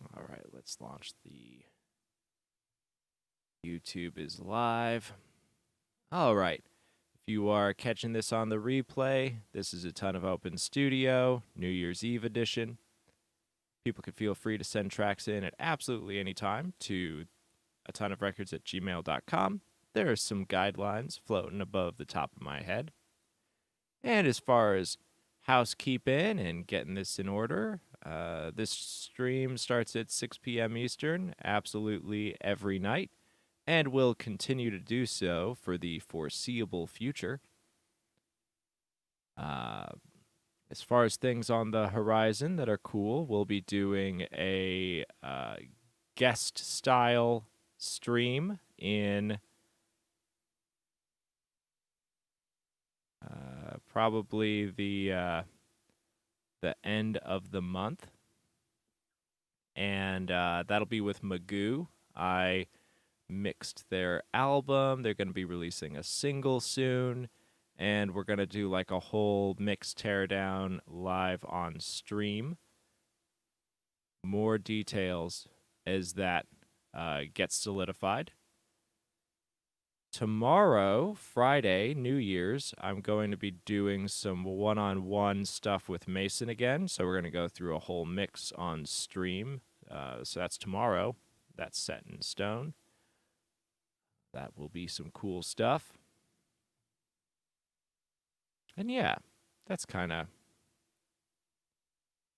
All right, let's launch the YouTube is live. All right. If you are catching this on the replay, this is Atonuv Open Studio, New Year's Eve edition. People can feel free to send tracks in at absolutely any time to atonuvrecords@gmail.com. There are some guidelines floating above the top of my head. And as far as housekeeping and getting this in order, this stream starts at 6 p.m. Eastern, absolutely every night, and will continue to do so for the foreseeable future. As far as things on the horizon that are cool, we'll be doing a guest style stream in probably the end of the month, and that'll be with Magoo. I mixed their album. They're going to be releasing a single soon, and we're going to do like a whole mix teardown live on stream. More details as that gets solidified. Tomorrow, Friday, New Year's, I'm going to be doing some one-on-one stuff with Mason again. So we're going to go through a whole mix on stream. So that's tomorrow. That's set in stone. That will be some cool stuff. And yeah, that's kind of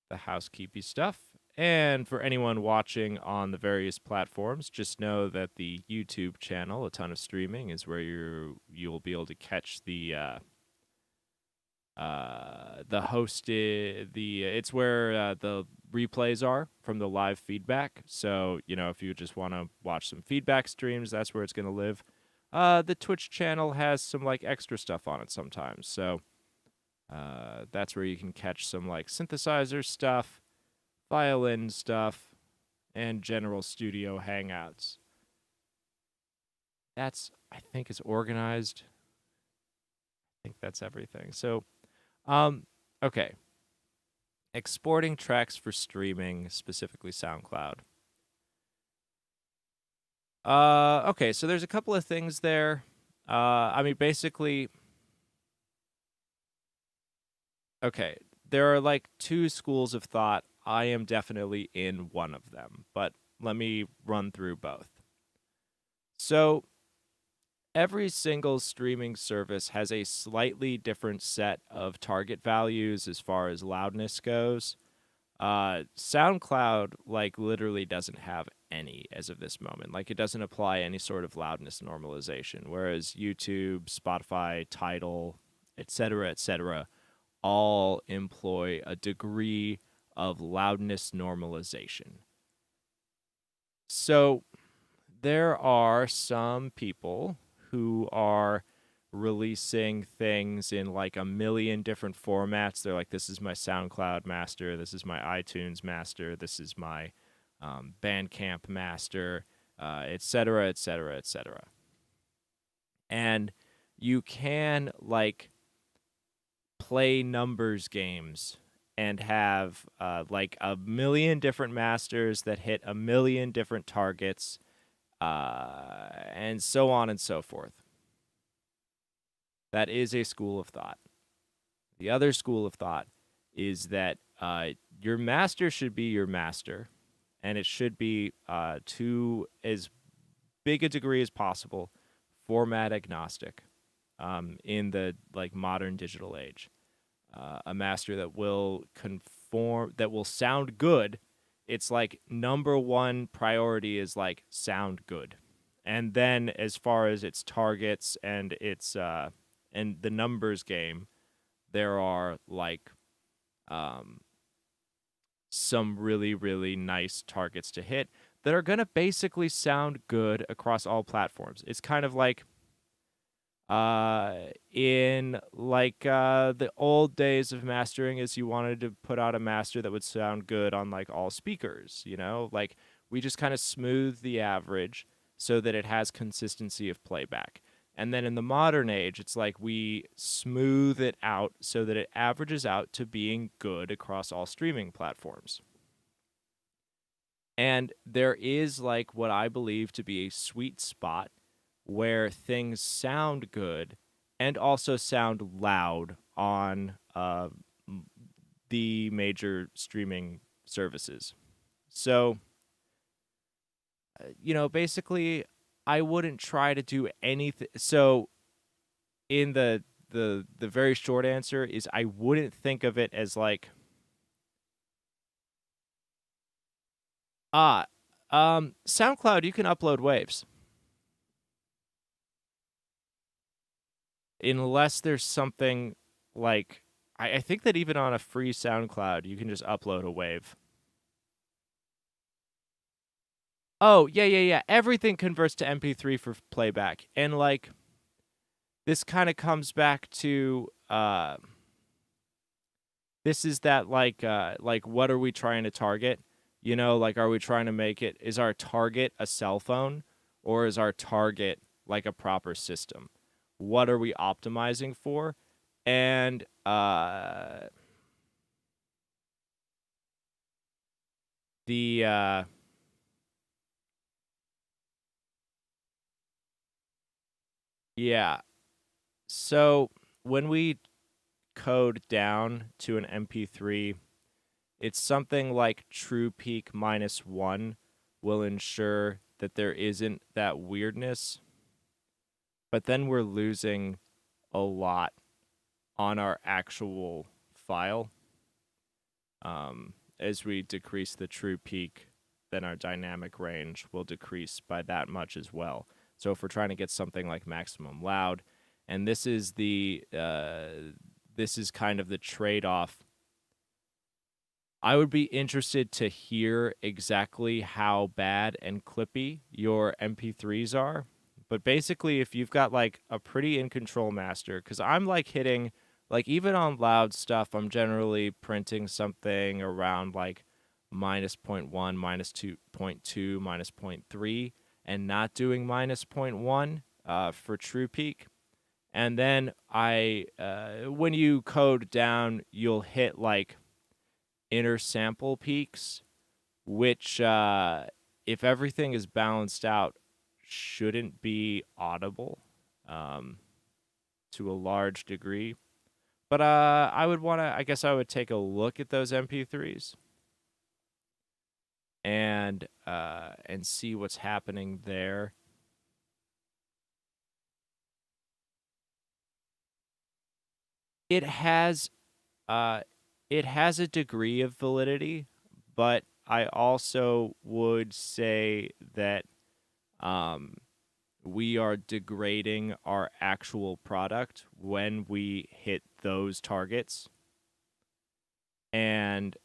the housekeeping stuff. And for anyone watching on the various platforms, just know that the YouTube channel, A Ton of Streaming, is where you'll be able to catch the hosted it's where the replays are from the live feedback. So if you just want to watch some feedback streams, that's where it's going to live. The Twitch channel has some like extra stuff on it sometimes, so that's where you can catch some like synthesizer stuff, violin stuff, and general studio hangouts. That's, I think, is organized. I think that's everything. So, okay. Exporting tracks for streaming, specifically SoundCloud. Okay, so there's a couple of things there. Basically, okay, there are like two schools of thought. I am definitely in one of them, but let me run through both. So, every single streaming service has a slightly different set of target values as far as loudness goes. SoundCloud literally doesn't have any as of this moment. It doesn't apply any sort of loudness normalization, whereas YouTube, Spotify, Tidal, etc., all employ a degree of loudness normalization. So there are some people who are releasing things in a million different formats. They're like, this is my SoundCloud master, this is my iTunes master, this is my Bandcamp master, etc., etc., etc. And you can play numbers games and have a million different masters that hit a million different targets, and so on and so forth. That is a school of thought. The other school of thought is that your master should be your master, and it should be to as big a degree as possible format agnostic in the modern digital age. A master that will conform, that will sound good. It's number one priority is sound good, and then as far as its targets and its and the numbers game, there are some really, really nice targets to hit that are going to basically sound good across all platforms. It's kind of like in the old days of mastering, is you wanted to put out a master that would sound good on all speakers, we just kind of smooth the average so that it has consistency of playback. And then in the modern age, it's we smooth it out so that it averages out to being good across all streaming platforms. And there is like what I believe to be a sweet spot where things sound good and also sound loud on the major streaming services. So, basically, I wouldn't try to do anything. So, in the very short answer is I wouldn't think of it as like ah SoundCloud you can upload waves unless there's something like I think that even on a free SoundCloud you can just upload a wave. Oh, yeah, yeah, yeah. Everything converts to MP3 for playback. And like this kind of comes back to this is that like what are we trying to target? Like are we trying to make it is our target a cell phone or is our target like a proper system? What are we optimizing for? And the yeah. So when we code down to an MP3, it's something like true peak -1 will ensure that there isn't that weirdness, but then we're losing a lot on our actual file. As we decrease the true peak, then our dynamic range will decrease by that much as well. So if we're trying to get something like maximum loud, and this is kind of the trade-off. I would be interested to hear exactly how bad and clippy your MP3s are. But basically, if you've got like a pretty in control master, because I'm like hitting, like even on loud stuff, I'm generally printing something around like minus zero point 0.1, minus 2.2, minus zero point 0.3, and not doing minus zero point 0.1 for true peak. And then when you code down, you'll hit like inner sample peaks, which, if everything is balanced out, shouldn't be audible um, to a large degree. But I guess I would take a look at those MP3s and see what's happening there. It has uh, it has a degree of validity, but I also would say that um, we are degrading our actual product when we hit those targets. And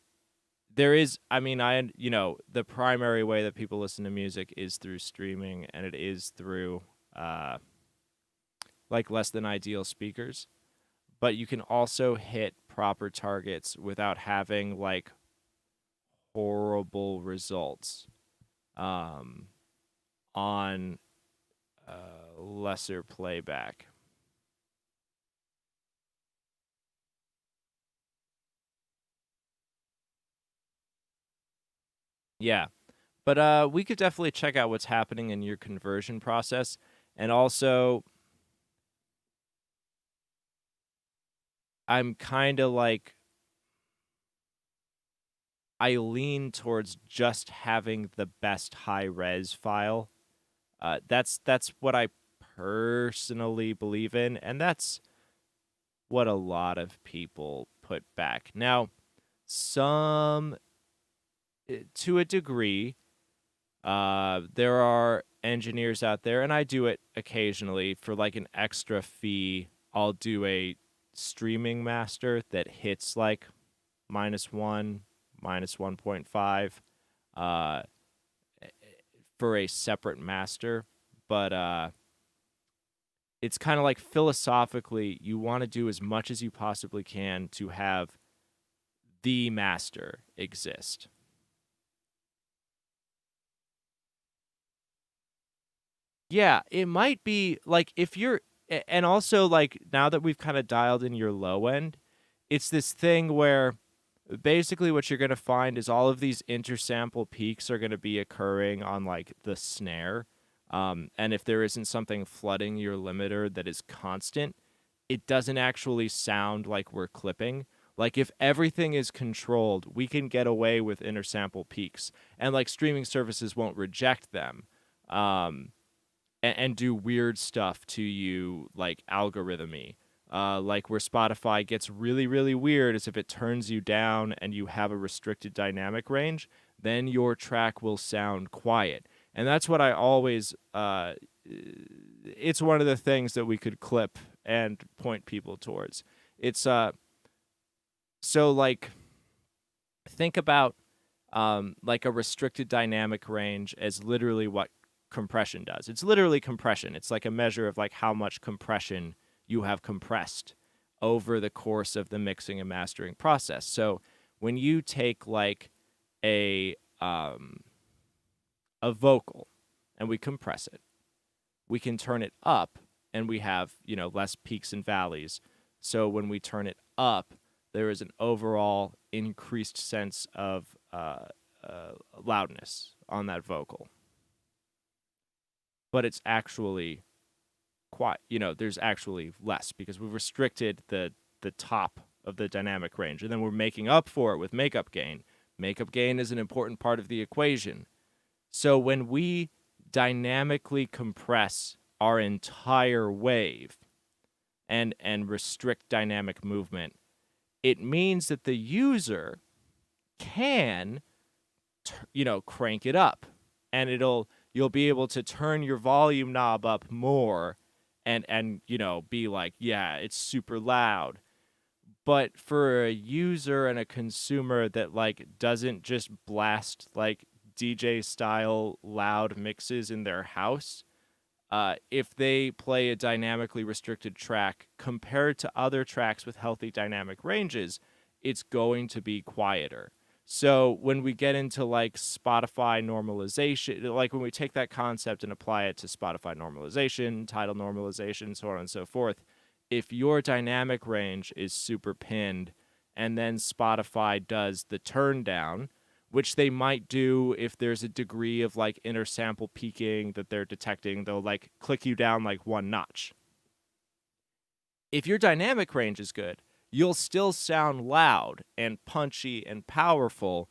there is, I mean, the primary way that people listen to music is through streaming and it is through uh, like less than ideal speakers. But you can also hit proper targets without having like horrible results um, on lesser playback. Yeah. But we could definitely check out what's happening in your conversion process. And also, I'm kind of like, I lean towards just having the best high res file. That's what I personally believe in, and that's what a lot of people put back. Now, some to a degree, there are engineers out there, and I do it occasionally for like an extra fee. I'll do a streaming master that hits like -1, minus 1.5 uh, for a separate master. But it's kind of like philosophically, you want to do as much as you possibly can to have the master exist. Yeah, it might be like if you're, and also like now that we've kind of dialed in your low end, it's this thing where Basically, what you're going to find is all of these intersample peaks are going to be occurring on like the snare. And if there isn't something flooding your limiter that is constant, it doesn't actually sound like we're clipping. Like if everything is controlled, we can get away with intersample peaks, and like streaming services won't reject them, and do weird stuff to you like algorithmy. Like where Spotify gets really, really weird is if it turns you down and you have a restricted dynamic range, then your track will sound quiet. And that's what I always, it's one of the things that we could clip and point people towards. It's, so like, think about like a restricted dynamic range as literally what compression does. It's literally compression. It's like a measure of like how much compression you have compressed over the course of the mixing and mastering process. So when you take like a vocal and we compress it, we can turn it up and we have, you know, less peaks and valleys. So when we turn it up, there is an overall increased sense of loudness on that vocal. But it's actually quiet. You know, there's actually less because we've restricted the top of the dynamic range, and then we're making up for it with makeup gain. Makeup gain is an important part of the equation. So when we dynamically compress our entire wave and restrict dynamic movement, it means that the user can, you know, crank it up, and you'll be able to turn your volume knob up more and you know, be like, yeah, it's super loud. But for a user and a consumer that like doesn't just blast like DJ style loud mixes in their house, if they play a dynamically restricted track compared to other tracks with healthy dynamic ranges, it's going to be quieter. So when we get into like Spotify normalization, like when we take that concept and apply it to Spotify normalization, title normalization, so on and so forth, if your dynamic range is super pinned and then Spotify does the turn down, which they might do if there's a degree of like intersample peaking that they're detecting, they'll like click you down like one notch. If your dynamic range is good, you'll still sound loud and punchy and powerful,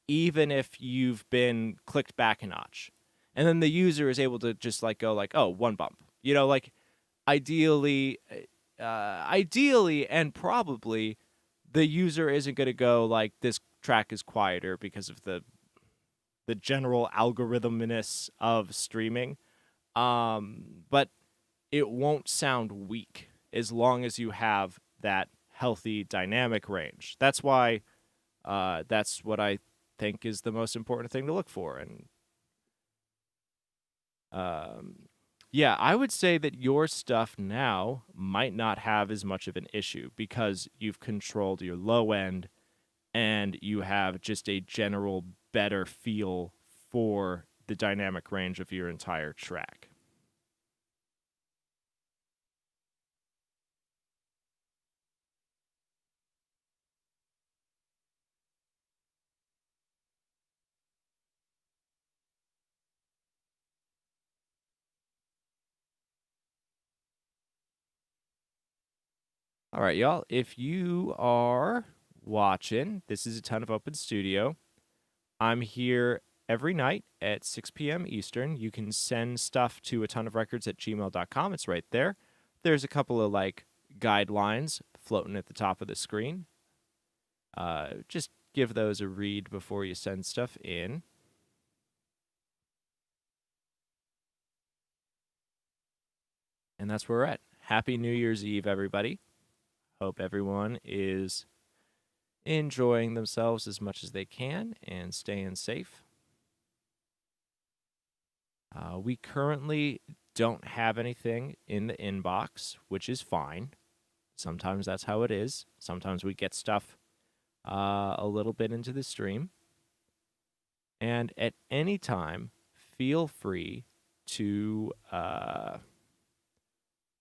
even if you've been clicked back a notch. And then the user is able to just like go like, oh, one bump. You know, like ideally, and probably the user isn't going to go like this track is quieter because of the general algorithmness of streaming. But it won't sound weak as long as you have that healthy dynamic range. That's why that's what I think is the most important thing to look for. And yeah, I would say that your stuff now might not have as much of an issue because you've controlled your low end and you have just a general better feel for the dynamic range of your entire track. All right, y'all. If you are watching, this is Atonuv Open Studio. I'm here every night at 6 p.m. Eastern. You can send stuff to atonuvrecords@gmail.com. It's right there. There's a couple of like guidelines floating at the top of the screen. Just give those a read before you send stuff in. And that's where we're at. Happy New Year's Eve, everybody. Hope everyone is enjoying themselves as much as they can and staying safe. We currently don't have anything in the inbox, which is fine. Sometimes that's how it is. Sometimes we get stuff a little bit into the stream. And at any time, feel free to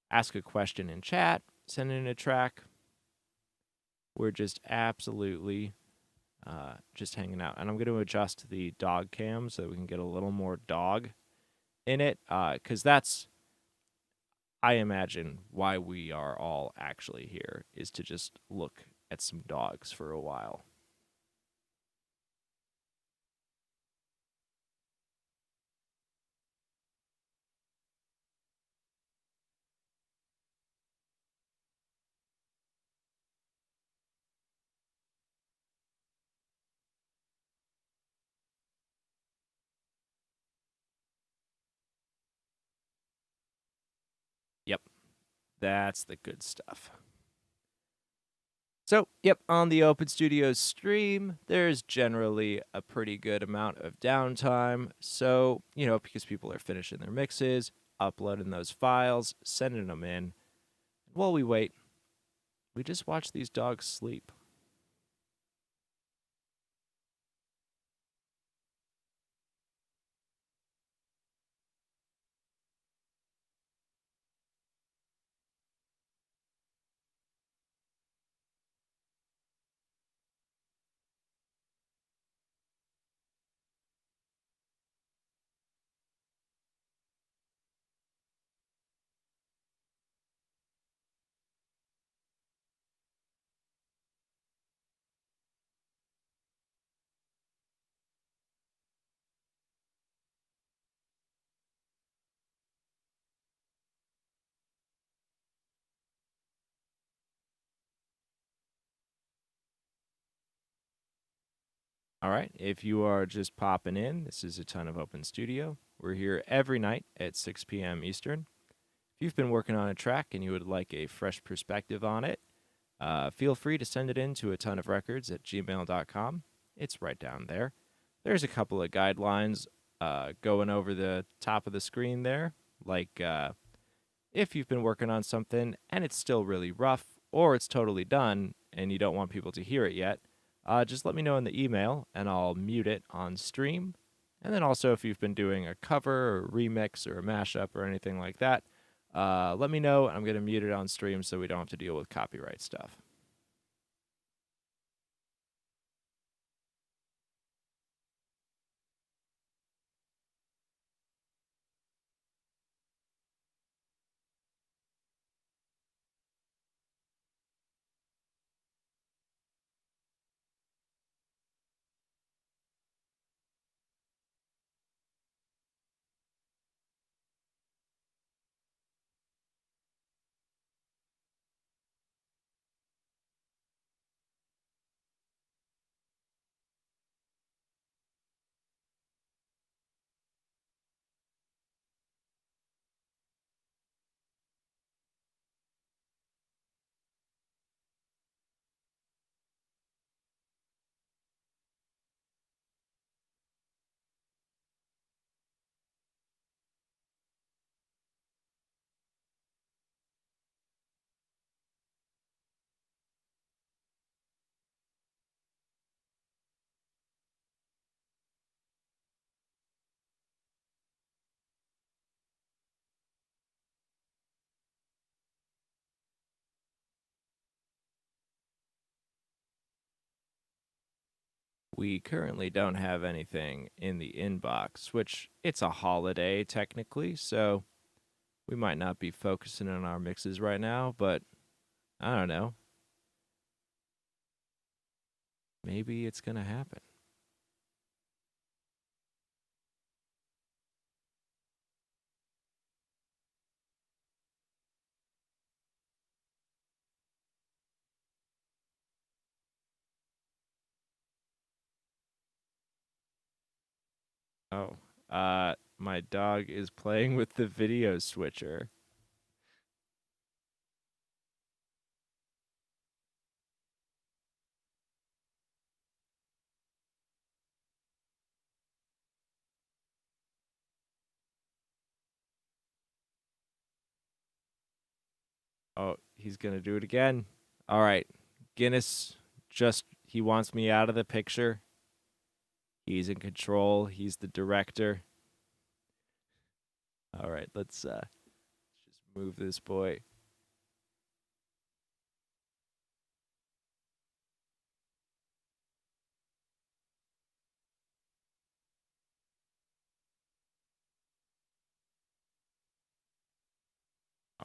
ask a question in chat, send in a track. We're just absolutely just hanging out. And I'm going to adjust the dog cam so that we can get a little more dog in it, because that's, I imagine, why we are all actually here, is to just look at some dogs for a while. Yep, that's the good stuff. So, yep, on the Open Studios stream, there's generally a pretty good amount of downtime. So, because people are finishing their mixes, uploading those files, sending them in. While we wait, we just watch these dogs sleep. All right, if you are just popping in, this is Atonuv Open Studio. We're here every night at 6 p.m. Eastern. If you've been working on a track and you would like a fresh perspective on it, feel free to send it in to atonuvrecords@gmail.com. It's right down there. There's a couple of guidelines going over the top of the screen there, like if you've been working on something and it's still really rough or it's totally done and you don't want people to hear it yet, just let me know in the email and I'll mute it on stream. And then also, if you've been doing a cover or a remix or a mashup or anything like that, let me know. I'm going to mute it on stream so we don't have to deal with copyright stuff. We currently don't have anything in the inbox, which it's a holiday technically, so we might not be focusing on our mixes right now, but I don't know. Maybe it's going to happen. Oh, my dog is playing with the video switcher. Oh, he's going to do it again. All right. Guinness he wants me out of the picture. He's in control. He's the director. All right, let's just move this boy.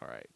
All right.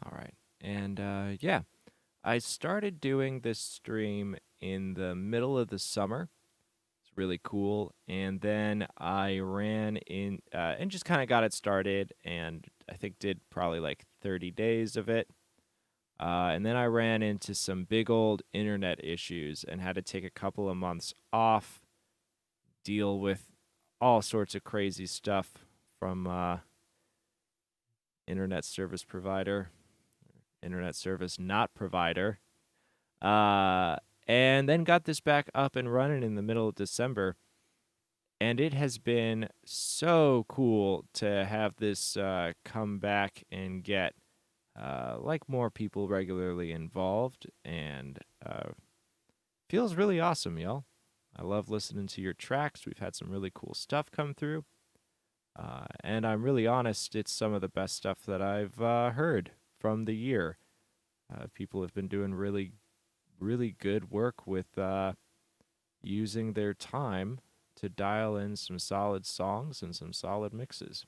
All right. And yeah, I started doing this stream in the middle of the summer. It's really cool. And then I ran in and just kind of got it started, and I think did probably like 30 days of it. And then I ran into some big old internet issues and had to take a couple of months off, deal with all sorts of crazy stuff from internet service provider, internet service not provider. Uh, and then got this back up and running in the middle of December. And it has been so cool to have this come back and get like more people regularly involved, and feels really awesome, y'all. I love listening to your tracks. We've had some really cool stuff come through. And I'm really honest, it's some of the best stuff that I've heard from the year. People have been doing really, really good work with using their time to dial in some solid songs and some solid mixes.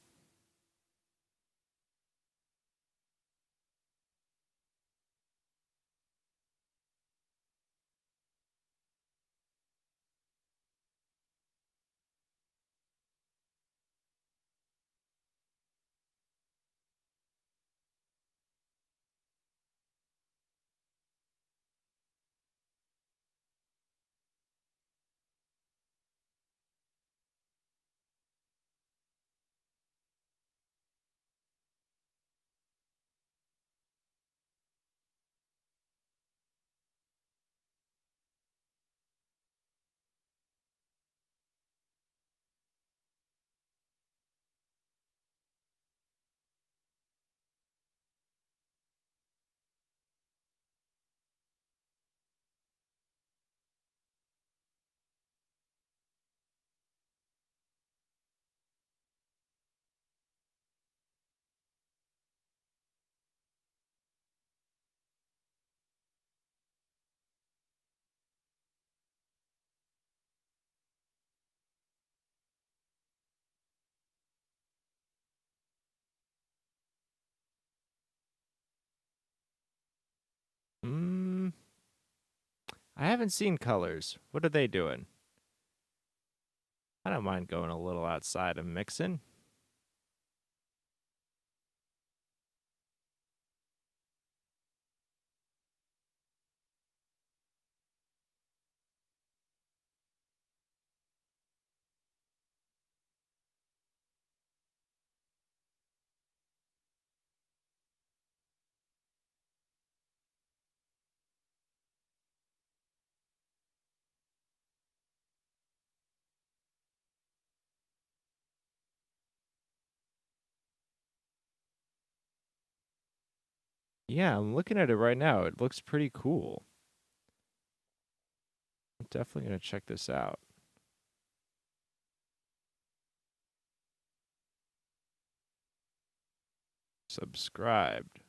Mm, I haven't seen Colors. What are they doing? I don't mind going a little outside of mixing. Yeah, I'm looking at it right now. It looks pretty cool. I'm definitely going to check this out. Subscribed.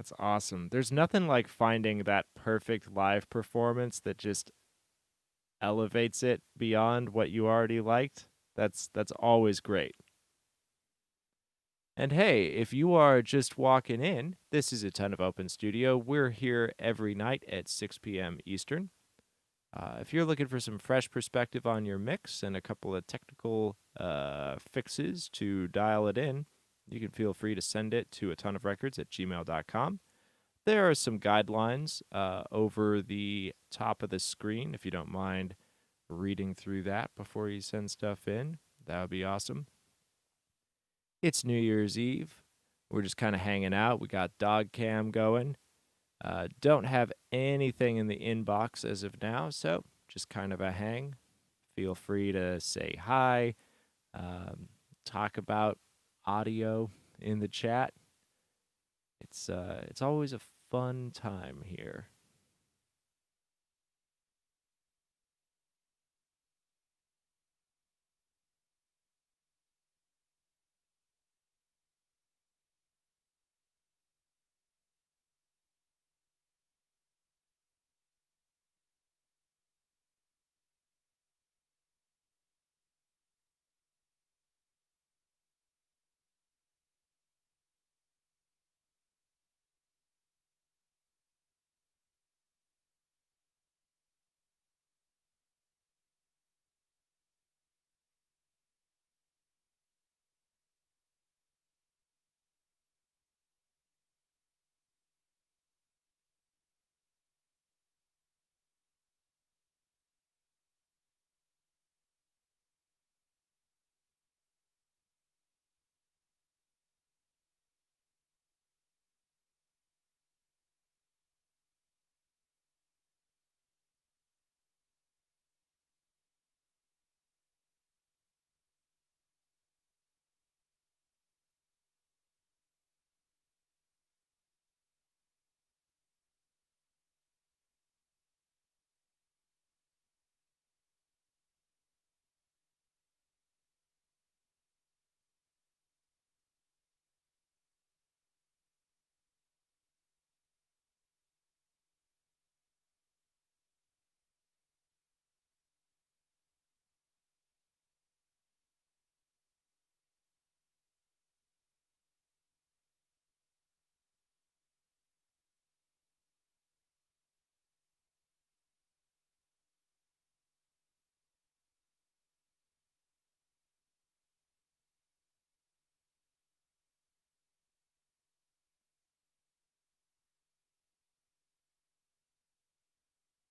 That's awesome. There's nothing like finding that perfect live performance that just elevates it beyond what you already liked. That's always great. And hey, if you are just walking in, this is a Ton of Open Studio. We're here every night at 6 p.m. Eastern. If you're looking for some fresh perspective on your mix and a couple of technical fixes to dial it in, you can feel free to send it to atonuvrecords@gmail.com. There are some guidelines over the top of the screen if you don't mind reading through that before you send stuff in. That would be awesome. It's New Year's Eve. We're just kind of hanging out. We got dog cam going. Don't have anything in the inbox as of now, so just kind of a hang. Feel free to say hi, talk about audio in the chat. It's always a fun time here.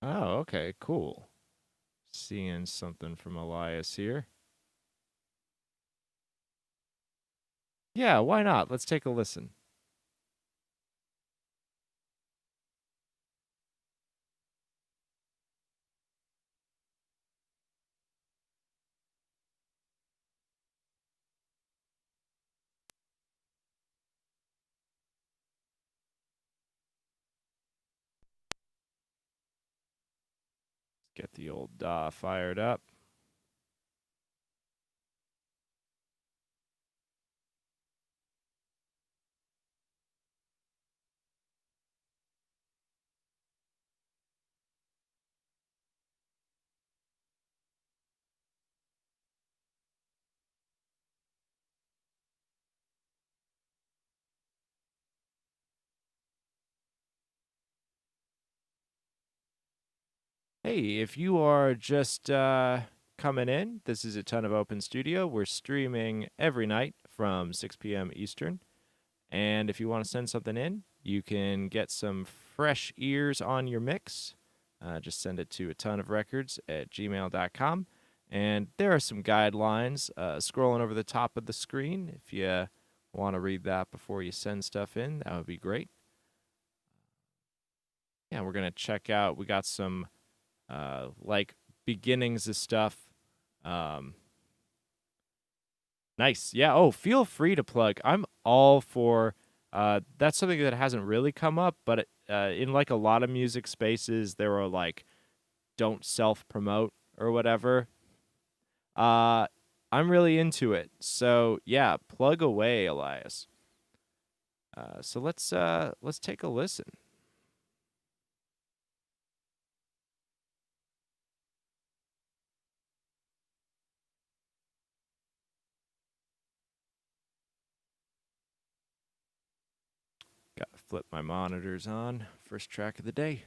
Oh, okay, cool. Seeing something from Elias here. Yeah, why not? Let's take a listen. Get the old DAW fired up. Hey, if you are just coming in, this is a Ton of Open Studio. We're streaming every night from 6 p.m. Eastern. And if you want to send something in, you can get some fresh ears on your mix. Just send it to atonuvrecords@gmail.com. And there are some guidelines scrolling over the top of the screen. If you want to read that before you send stuff in, that would be great. Yeah, we're going to check out. We got some like beginnings of stuff. Nice. Yeah. Oh, feel free to plug. I'm all for. That's something that hasn't really come up, but in like a lot of music spaces, there are like don't self promote or whatever. Uh, I'm really into it. So yeah, plug away, Elias. So let's take a listen. Got to flip my monitors on. First track of the day.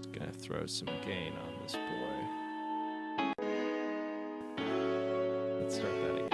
Just gonna throw some gain on this boy. Let's start that again.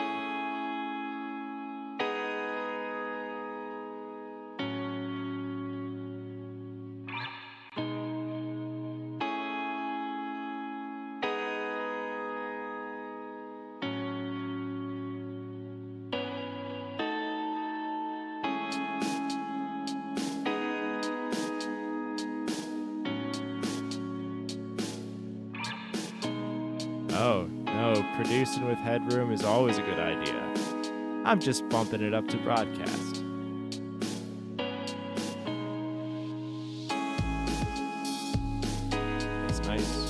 Oh, no, producing with headroom is always a good idea. I'm just bumping it up to broadcast. That's nice.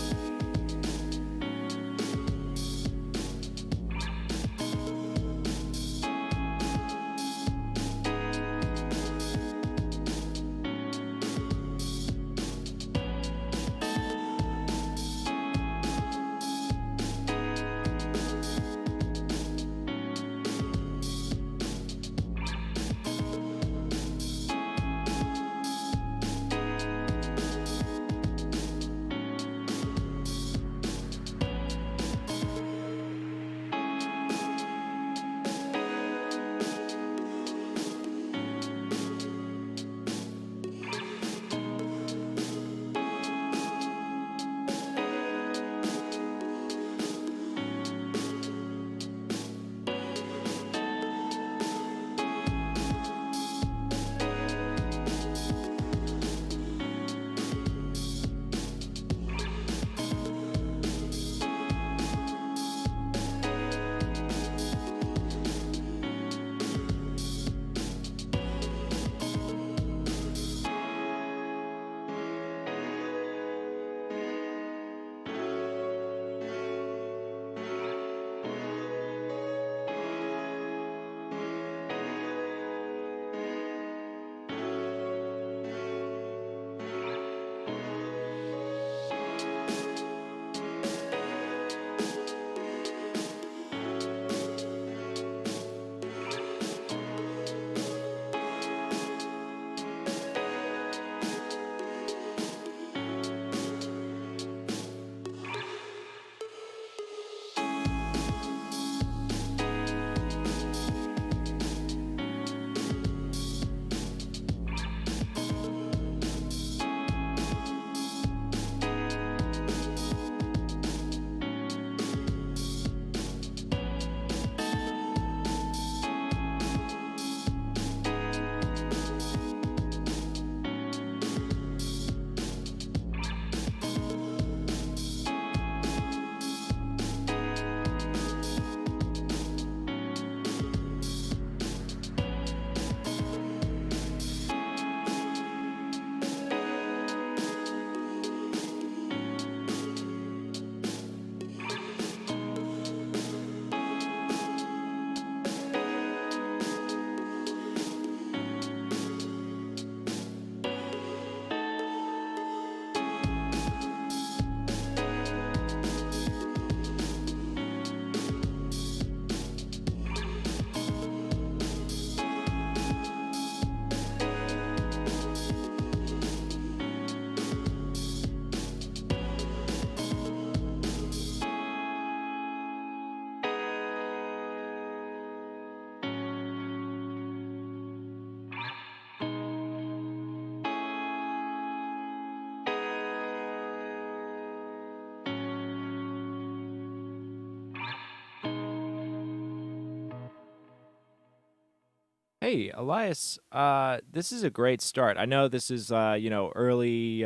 Hey, Elias, this is a great start. I know this is early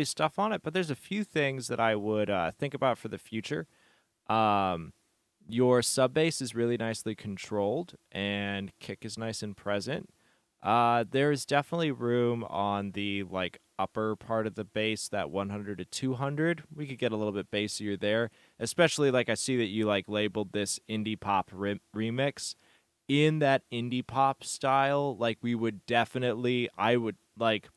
stuff on it, but there's a few things that I would think about for the future. Um, your sub bass is really nicely controlled and kick is nice and present. There is definitely room on the like upper part of the bass, that 100 to 200. We could get a little bit bassier there, especially like I see that you like labeled this indie pop remix in that indie pop style. Like we would definitely, I would like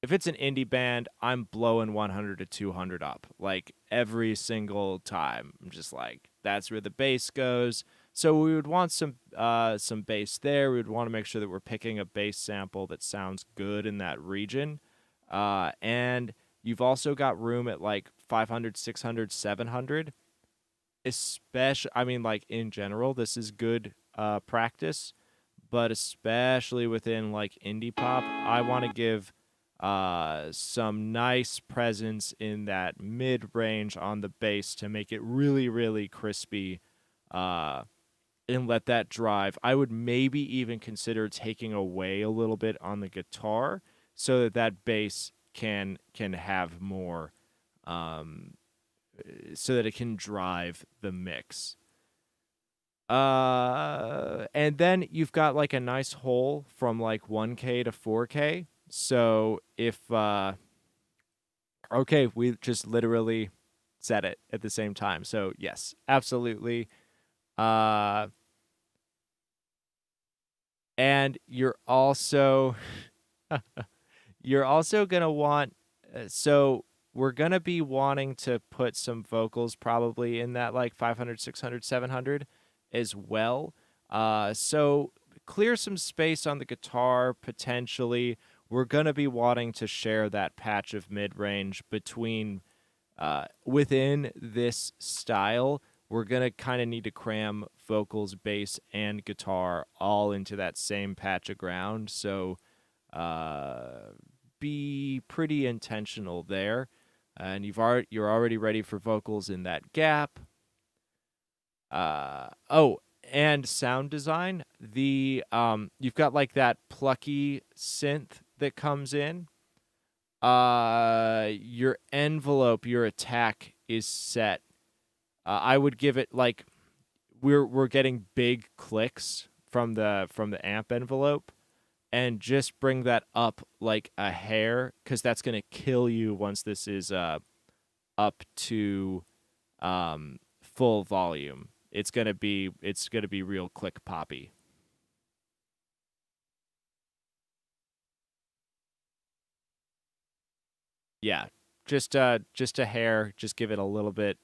if it's an indie band, I'm blowing 100 to 200 up like every single time. I'm just like that's where the bass goes. So we would want some bass there. We would want to make sure that we're picking a bass sample that sounds good in that region. And you've also got room at like 500, 600, 700. Especially, I mean, like in general, this is good practice, but especially within like indie pop, I want to give some nice presence in that mid range on the bass to make it really, really crispy uh, and let that drive. I would maybe even consider taking away a little bit on the guitar so that that bass can have more um, so that it can drive the mix. And then you've got like a nice hole from like 1K to 4K. So if okay, we just literally said it at the same time. So yes, absolutely. Uh and you're also going to want so we're going to be wanting to put some vocals probably in that like 500, 600, 700 as well. So clear some space on the guitar potentially. We're going to be wanting to share that patch of mid-range between within this style. We're going to kind of need to cram vocals, bass, and guitar all into that same patch of ground. So uh, be pretty intentional there. And you're already ready for vocals in that gap. Oh, and sound design. The you've got like that plucky synth that comes in. Your envelope, your attack is set. I would give it like we're getting big clicks from the amp envelope, and just bring that up like a hair because that's gonna kill you once this is up to full volume. It's gonna be real click poppy. Yeah, just a hair. Just give it a little bit.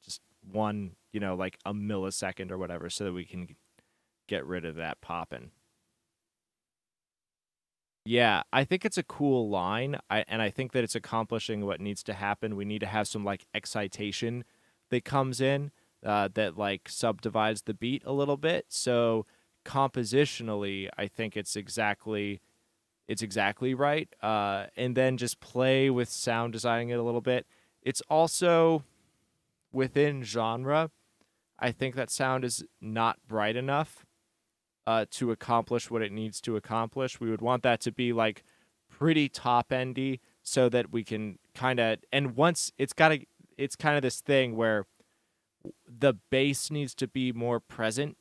Just one, like a millisecond or whatever, so that we can get rid of that popping. Yeah, I think it's a cool line. I think that it's accomplishing what needs to happen. We need to have some like excitation that comes in that like subdivides the beat a little bit. So compositionally, I think it's exactly right. And then just play with sound designing it a little bit. It's also within genre. I think that sound is not bright enough to accomplish what it needs to accomplish. We would want that to be like pretty top endy so that we can kind of and once it's kind of this thing where the bass needs to be more present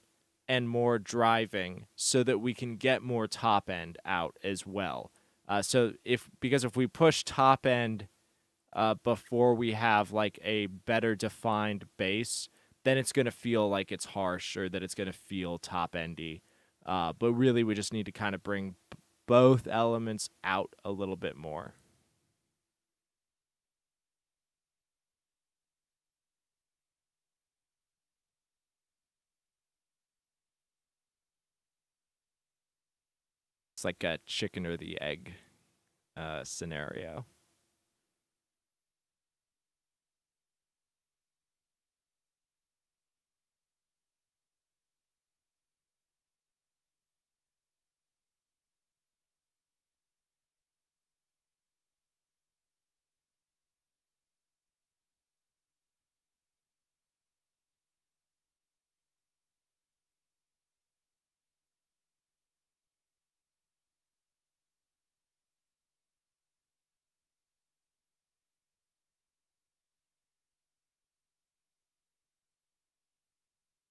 and more driving so that we can get more top end out as well. So if we push top end before we have like a better defined bass, then it's gonna feel like it's harsh or that it's gonna feel top endy. But really, we just need to kind of bring both elements out a little bit more. It's like a chicken or the egg scenario.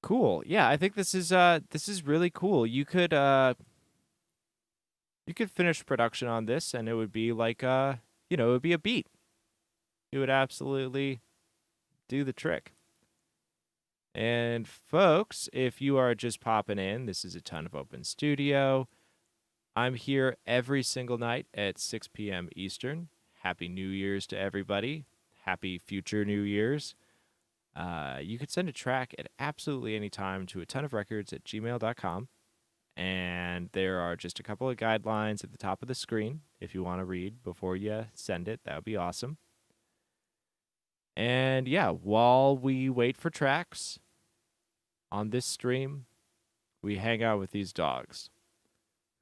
Cool. Yeah, I think this is really cool. You could finish production on this and it would be like it would be a beat. It would absolutely do the trick. And folks, if you are just popping in, this is a ton of open studio. I'm here every single night at 6 p.m. Eastern. Happy New Year's to everybody. Happy future New Year's. You could send a track at absolutely any time to atonuvrecords at gmail.com. And there are just a couple of guidelines at the top of the screen if you want to read before you send it. That would be awesome. And yeah, while we wait for tracks on this stream, we hang out with these dogs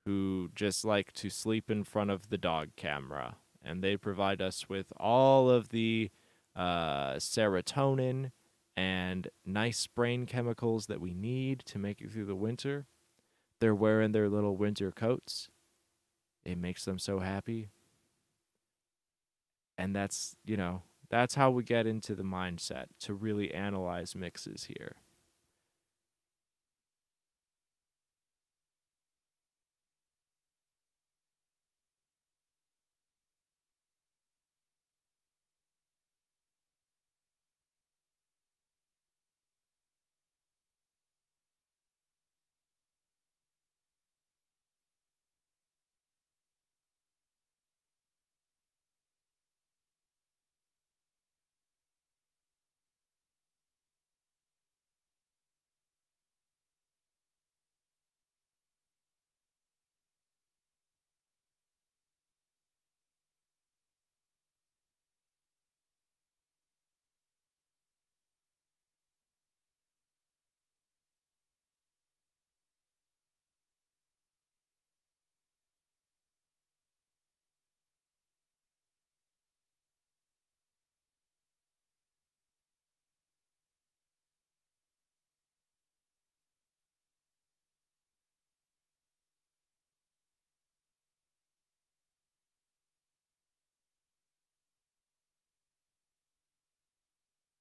who just like to sleep in front of the dog camera. And they provide us with all of the serotonin and nice brain chemicals that we need to make it through the winter. They're wearing their little winter coats. It makes them so happy. And that's how we get into the mindset to really analyze mixes here.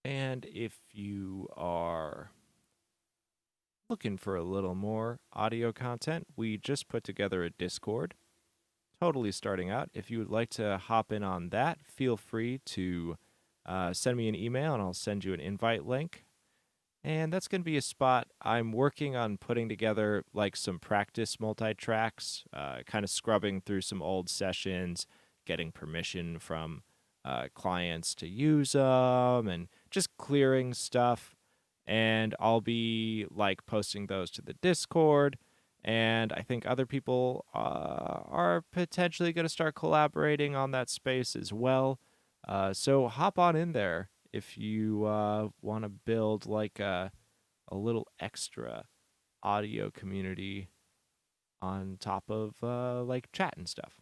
And if you are looking for a little more audio content, we just put together a Discord, totally starting out. If you would like to hop in on that, feel free to send me an email and I'll send you an invite link. And that's going to be a spot I'm working on putting together like some practice multi tracks, kind of scrubbing through some old sessions, getting permission from clients to use them, and just clearing stuff. And I'll be like posting those to the Discord. And I think other people are potentially going to start collaborating on that space as well. So hop on in there if you want to build like a little extra audio community on top of like chat and stuff.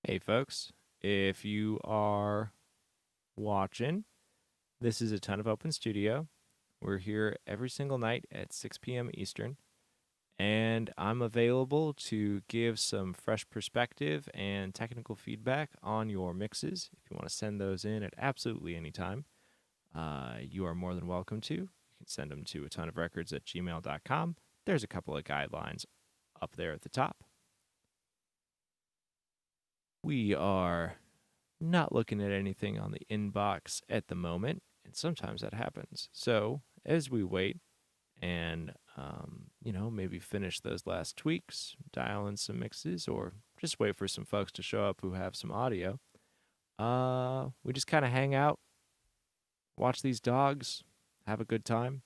Hey, folks. If you are watching, this is a Ton of Open Studio. We're here every single night at 6 p.m. Eastern, and I'm available to give some fresh perspective and technical feedback on your mixes. If you want to send those in at absolutely any time, you are more than welcome to. You can send them to atonuvrecords@gmail.com. There's a couple of guidelines up there at the top. We are not looking at anything on the inbox at the moment, and sometimes that happens. So as we wait and, maybe finish those last tweaks, dial in some mixes, or just wait for some folks to show up who have some audio, we just kind of hang out, watch these dogs, have a good time,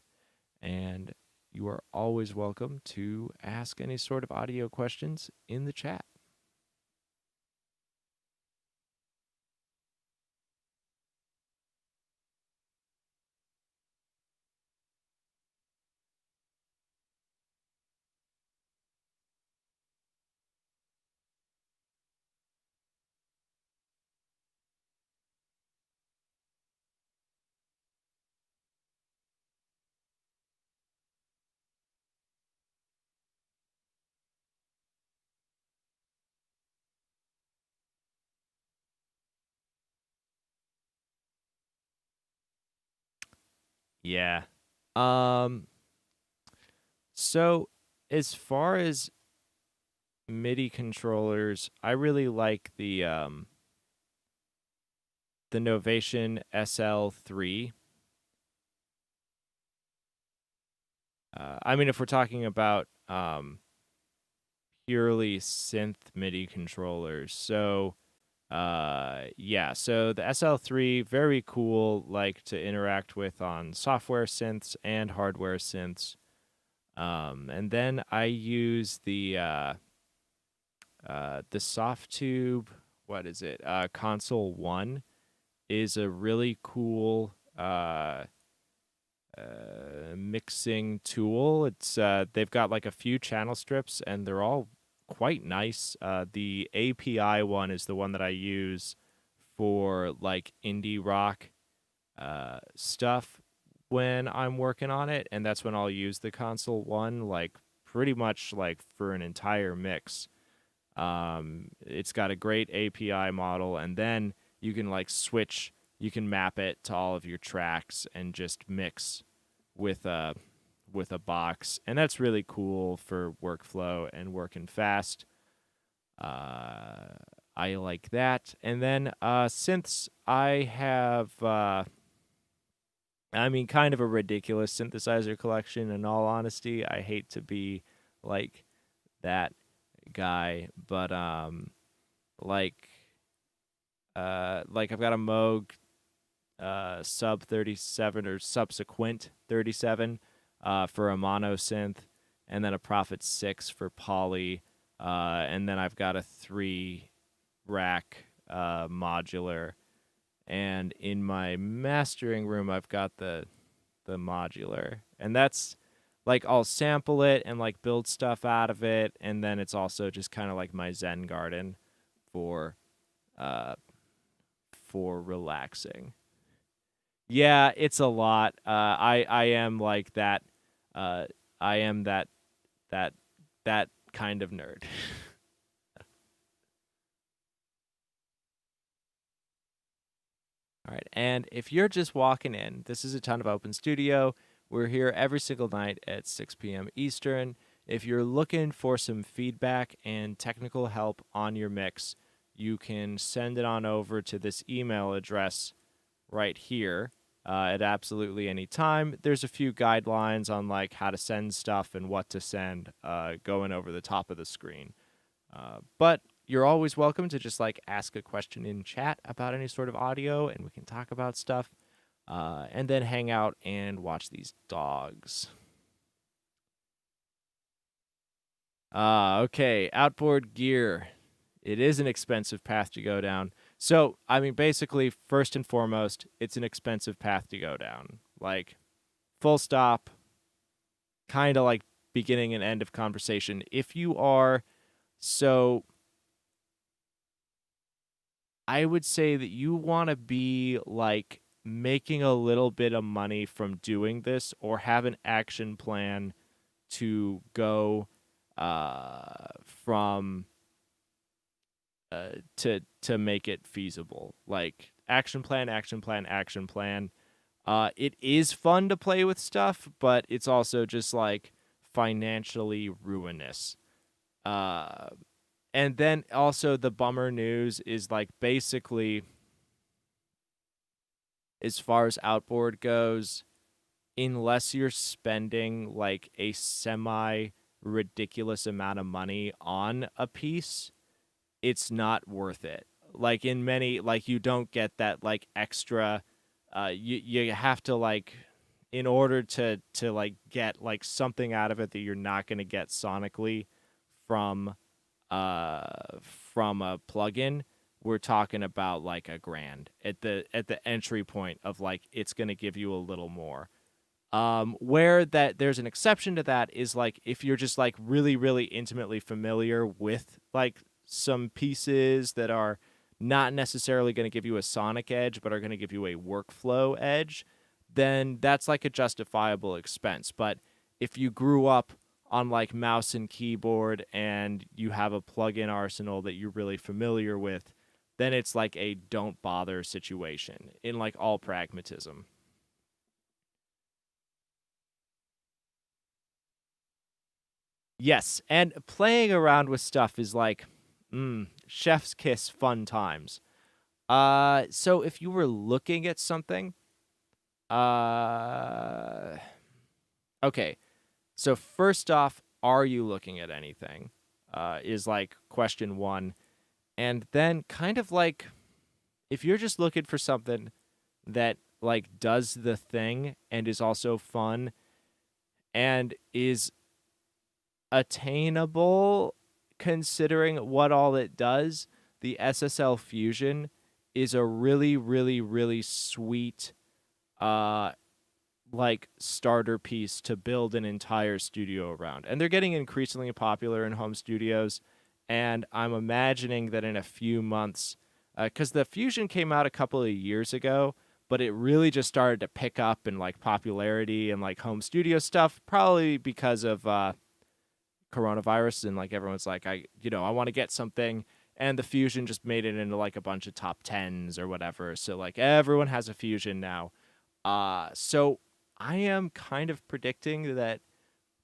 and you are always welcome to ask any sort of audio questions in the chat. Yeah. Um, so as far as MIDI controllers, I really like the Novation SL3. If we're talking about purely synth MIDI controllers, so so the SL3 very cool, like to interact with on software synths and hardware synths. And then I use the Softtube. What is it? Console One is a really cool mixing tool. It's they've got like a few channel strips, and they're all quite nice. The API one is the one that I use for like indie rock stuff when I'm working on it, and that's when I'll use the console one, like pretty much like for an entire mix. It's got a great API model, and then you can like switch, you can map it to all of your tracks and just mix with a box, and that's really cool for workflow and working fast. I like that. And then synths, I have kind of a ridiculous synthesizer collection. In all honesty, I hate to be like that guy, but like I've got a Moog sub 37 or subsequent 37 for a mono synth, and then a Prophet 6 for poly, and then I've got a 3-rack modular, and in my mastering room I've got the modular, and that's like I'll sample it and like build stuff out of it, and then it's also just kind of like my Zen garden for uh for relaxing. Yeah, it's a lot. I am like that. I am that that kind of nerd. All right, and if you're just walking in, this is a Ton of Open Studio. We're here every single night at 6 p.m. Eastern. If you're looking for some feedback and technical help on your mix, you can send it on over to this email address right here at absolutely any time. There's a few guidelines on like how to send stuff and what to send going over the top of the screen. But you're always welcome to just like ask a question in chat about any sort of audio, and we can talk about stuff, and then hang out and watch these dogs. Okay, outboard gear. It is an expensive path to go down. So, basically, first and foremost, it's an expensive path to go down. Like, full stop, kind of like beginning and end of conversation. If you are, so I would say that you want to be like making a little bit of money from doing this, or have an action plan to go from to make it feasible. Like action plan, action plan, action plan. It is fun to play with stuff, but it's also just like financially ruinous. Uh, and then also the bummer news is like basically, as far as outboard goes, unless you're spending like a semi ridiculous amount of money on a piece, it's not worth it. Like in many, like you don't get that like extra. You have to like, in order to like get like something out of it that you're not going to get sonically from from a plugin. We're talking about like a grand at the entry point of like it's going to give you a little more. Where that there's an exception to that is like if you're just like really really intimately familiar with like some pieces that are not necessarily going to give you a sonic edge but are going to give you a workflow edge, then that's like a justifiable expense. But if you grew up on like mouse and keyboard and you have a plugin arsenal that you're really familiar with, then it's like a don't bother situation in like all pragmatism. Yes, and playing around with stuff is like chef's kiss fun times. So if you were looking at something, uh okay. So first off, are you looking at anything? Is like question 1. And then kind of like if you're just looking for something that like does the thing and is also fun and is attainable considering what all it does, the SSL Fusion is a really, really, really sweet uh like starter piece to build an entire studio around. And they're getting increasingly popular in home studios. And I'm imagining that in a few months, because the Fusion came out a couple of years ago, but it really just started to pick up in like popularity and like home studio stuff, probably because of coronavirus and like everyone's like I want to get something, and the Fusion just made it into like a bunch of top 10s or whatever, so like everyone has a Fusion now. So I am kind of predicting that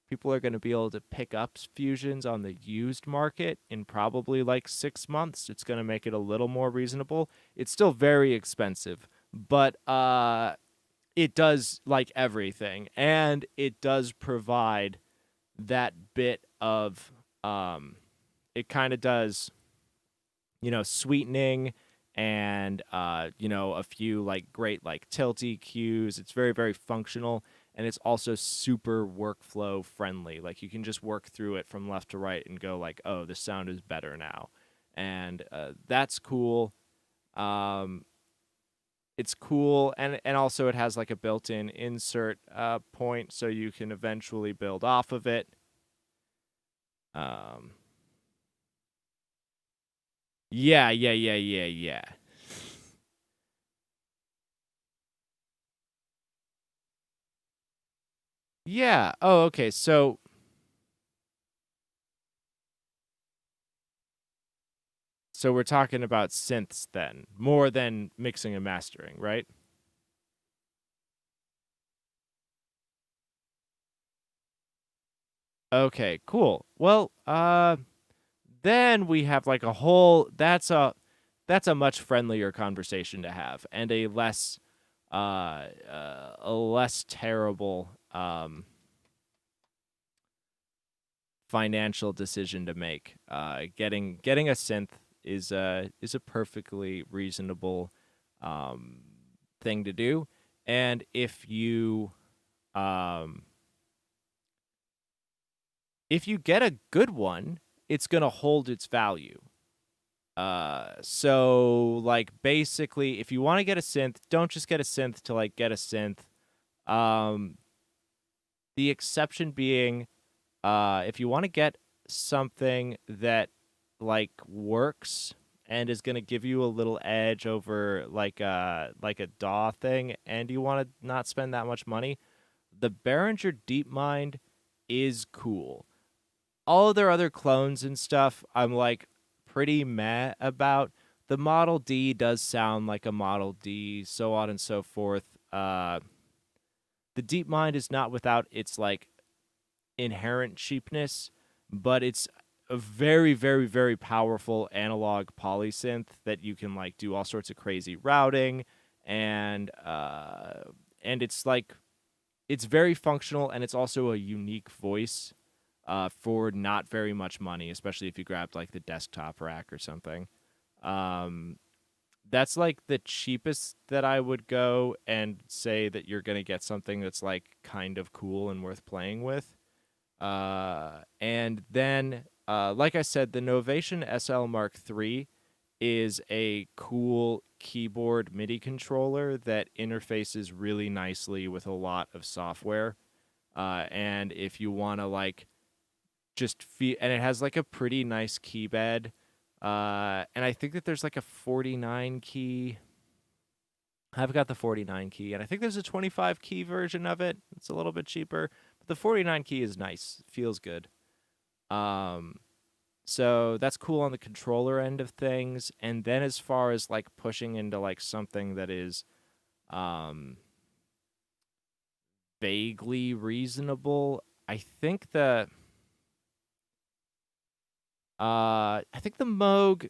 people are going to be able to pick up Fusions on the used market in probably like 6 months. It's going to make it a little more reasonable. It's still very expensive, but it does like everything, and it does provide that bit of it kind of does, sweetening and a few like great like tilt EQs. It's very very functional, and it's also super workflow friendly. Like you can just work through it from left to right and go like, oh, the sound is better now, and that's cool. Um, it's cool, and also it has like a built-in insert point, so you can eventually build off of it. Um, yeah, yeah, yeah, yeah, yeah. Yeah. Oh, okay. So we're talking about synths then, more than mixing and mastering, right? Okay, cool. Well, then we have like a whole that's a much friendlier conversation to have, and a less terrible financial decision to make. Getting a synth is a perfectly reasonable um, thing to do, and um, if you get a good one, it's gonna hold its value. So like basically, if you want to get a synth, don't just get a synth to like get a synth. Um, the exception being, if you want to get something that like works and is going to give you a little edge over like a DAW thing, and you want to not spend that much money, the Behringer DeepMind is cool. All of their other clones and stuff, I'm like pretty meh about. The Model D does sound like a Model D, so on and so forth. The DeepMind is not without its like inherent cheapness, but it's a very, very, very powerful analog polysynth that you can like do all sorts of crazy routing, and it's like it's very functional, and it's also a unique voice for not very much money, especially if you grabbed like the desktop rack or something. Um, that's like the cheapest that I would go and say that you're gonna get something that's like kind of cool and worth playing with. And then, like I said, the Novation SL Mark III is a cool keyboard MIDI controller that interfaces really nicely with a lot of software. And if you want to like just feel, and it has like a pretty nice key bed. And I think that there's like a 49 key. I've got the 49 key, and I think there's a 25 key version of it. It's a little bit cheaper, but the 49 key is nice. Feels good. Um, so that's cool on the controller end of things. And then as far as like pushing into like something that is um vaguely reasonable, I think the Moog.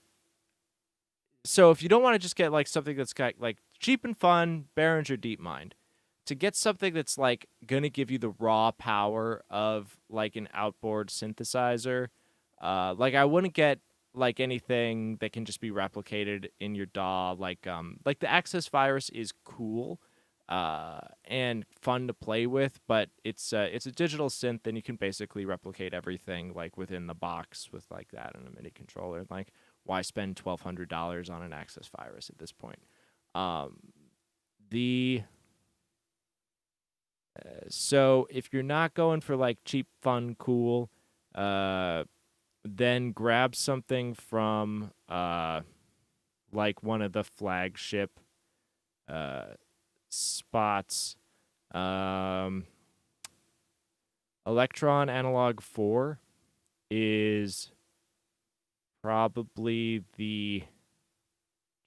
So if you don't want to just get like something that's got like cheap and fun, Behringer DeepMind, to get something that's like gonna give you the raw power of like an outboard synthesizer, like I wouldn't get like anything that can just be replicated in your DAW. Like the Access Virus is cool, and fun to play with, but it's a digital synth, and you can basically replicate everything like within the box with like that and a MIDI controller. Like, why spend $1,200 on an Access Virus at this point? Um, the So if you're not going for like cheap, fun, cool, uh, then grab something from like one of the flagship uh, spots. Um, Electron Analog 4 is probably the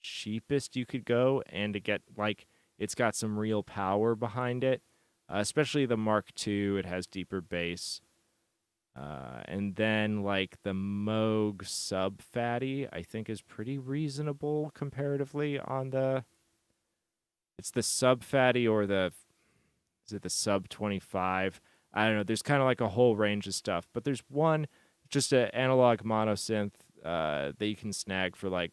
cheapest you could go, and to get like it's got some real power behind it, especially the Mark II. It has deeper bass. And then like the Moog Sub Fatty, I think is pretty reasonable comparatively on the. It's the Sub Fatty or the is it the Sub 25? I don't know. There's kind of like a whole range of stuff, but there's one just an analog monosynth that you can snag for like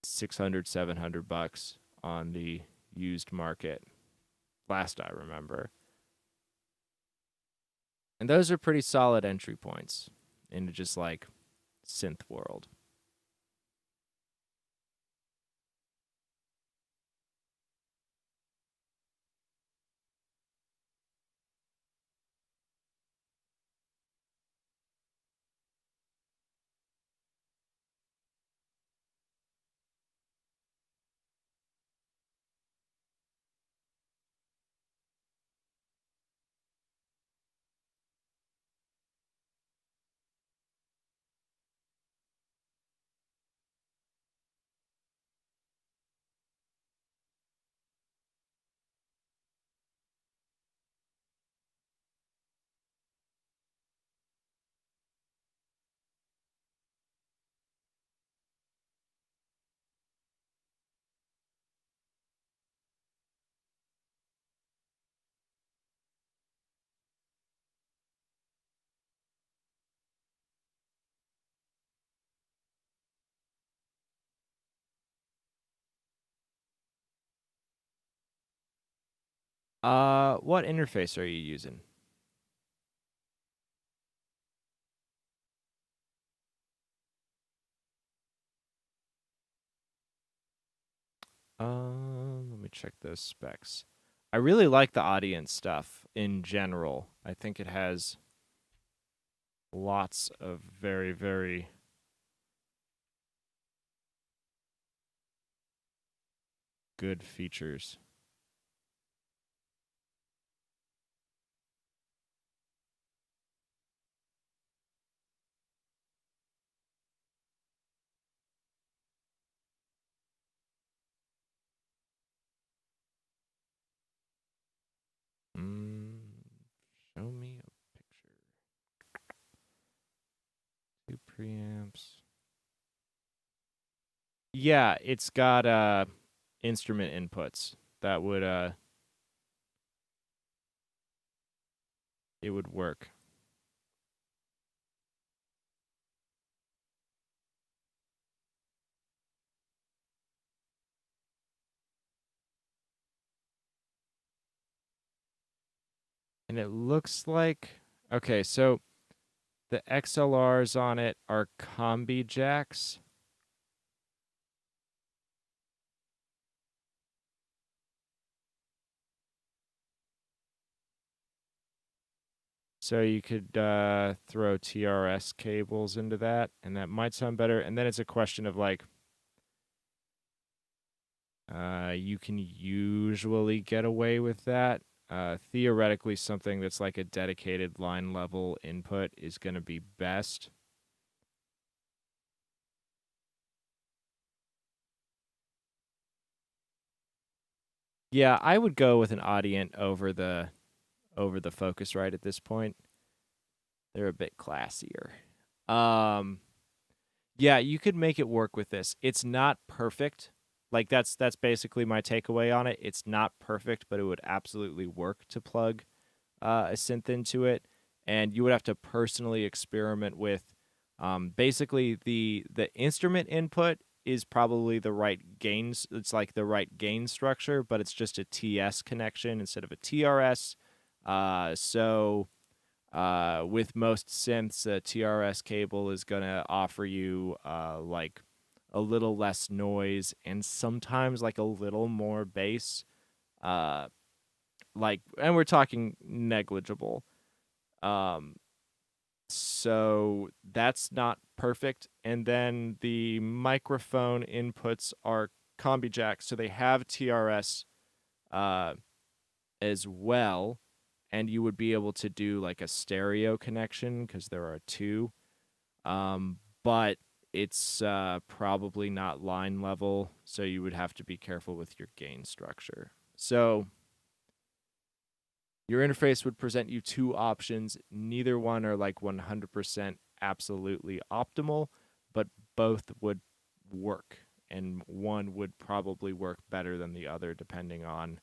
600, 700 bucks on the used market. Last I remember. And those are pretty solid entry points into just like synth world. What interface are you using? Let me check those specs. I really like the audience stuff in general. I think it has lots of very, very good features. Mm, show me a picture. 2 preamps. Yeah, it's got instrument inputs that would it would work. And it looks like okay, so the XLRs on it are combi jacks. So you could throw TRS cables into that, and that might sound better. And then it's a question of like, you can usually get away with that. Theoretically, something that's like a dedicated line level input is going to be best. Yeah, I would go with an Audient over the Focusrite at this point. They're a bit classier. Um, yeah, you could make it work with this. It's not perfect. Like that's basically my takeaway on it. It's not perfect, but it would absolutely work to plug a synth into it, and you would have to personally experiment with. Basically, the instrument input is probably the right gains. It's like the right gain structure, but it's just a TS connection instead of a TRS. So with most synths, a TRS cable is going to offer you like a little less noise and sometimes like a little more bass. Uh, like, and we're talking negligible. Um, so that's not perfect. And then the microphone inputs are combi jacks, so they have TRS uh, as well, and you would be able to do like a stereo connection because there are two. But it's probably not line level, so you would have to be careful with your gain structure. So your interface would present you two options. Neither one are like 100% absolutely optimal, but both would work. And one would probably work better than the other, depending on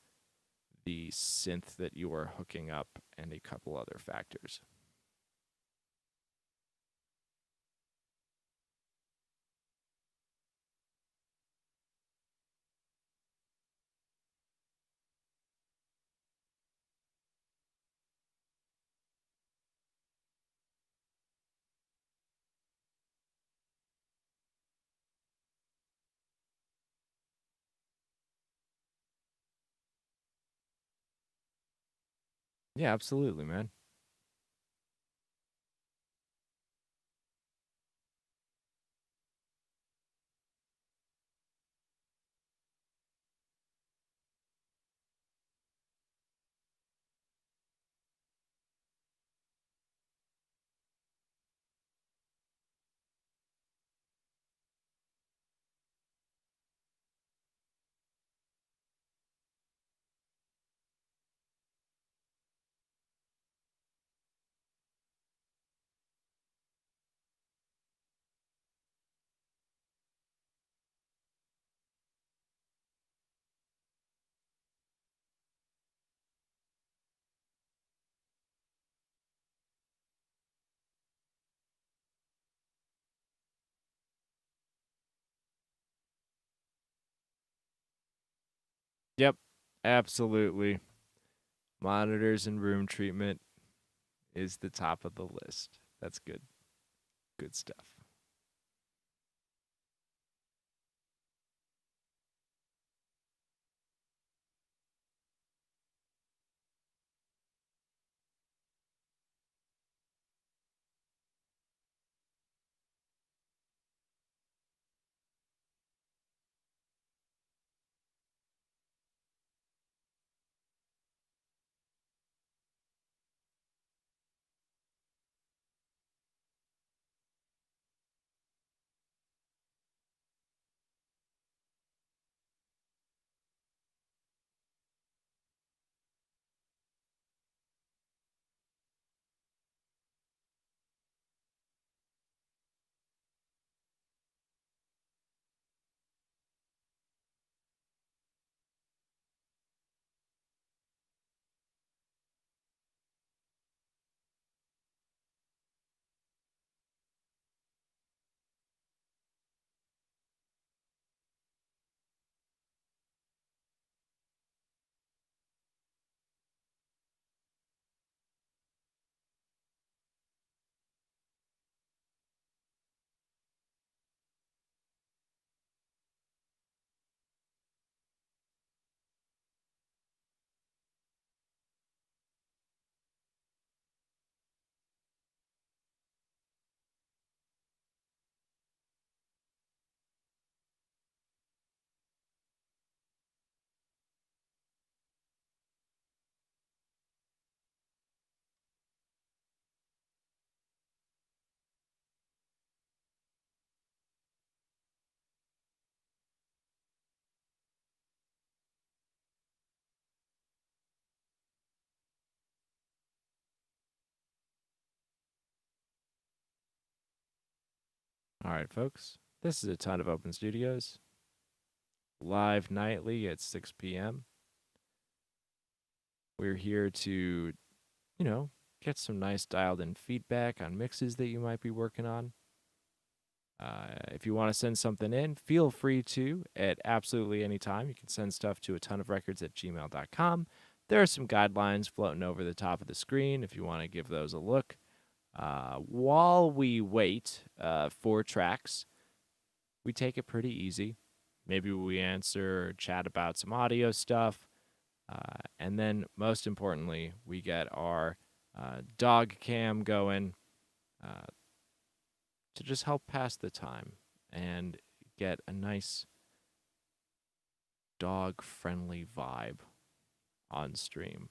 the synth that you are hooking up and a couple other factors. Yeah, absolutely, man. Yep, absolutely. Monitors and room treatment is the top of the list. That's good. Good stuff. All right, folks. This is a ton of Open Studios, live nightly at 6 p.m. We're here to, get some nice dialed in feedback on mixes that you might be working on. If you want to send something in, feel free to at absolutely any time. You can send stuff to atonuvrecords@gmail.com. There are some guidelines floating over the top of the screen if you want to give those a look. While we wait for tracks, we take it pretty easy. Maybe we answer or chat about some audio stuff. And then, most importantly, we get our dog cam going to just help pass the time and get a nice dog-friendly vibe on stream.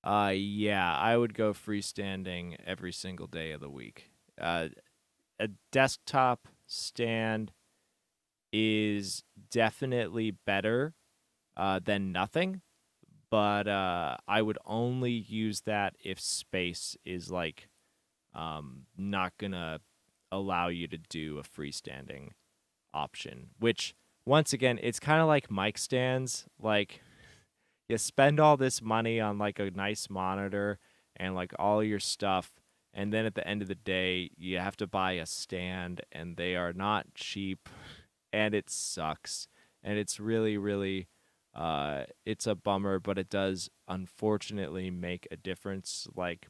Yeah, I would go freestanding every single day of the week. A desktop stand is definitely better than nothing, but I would only use that if space is like not gonna allow you to do a freestanding option. Which once again, it's kind of like mic stands. Like you spend all this money on like a nice monitor and like all your stuff, and then at the end of the day, you have to buy a stand, and they are not cheap, and it sucks, and it's really, really, it's a bummer, but it does unfortunately make a difference. Like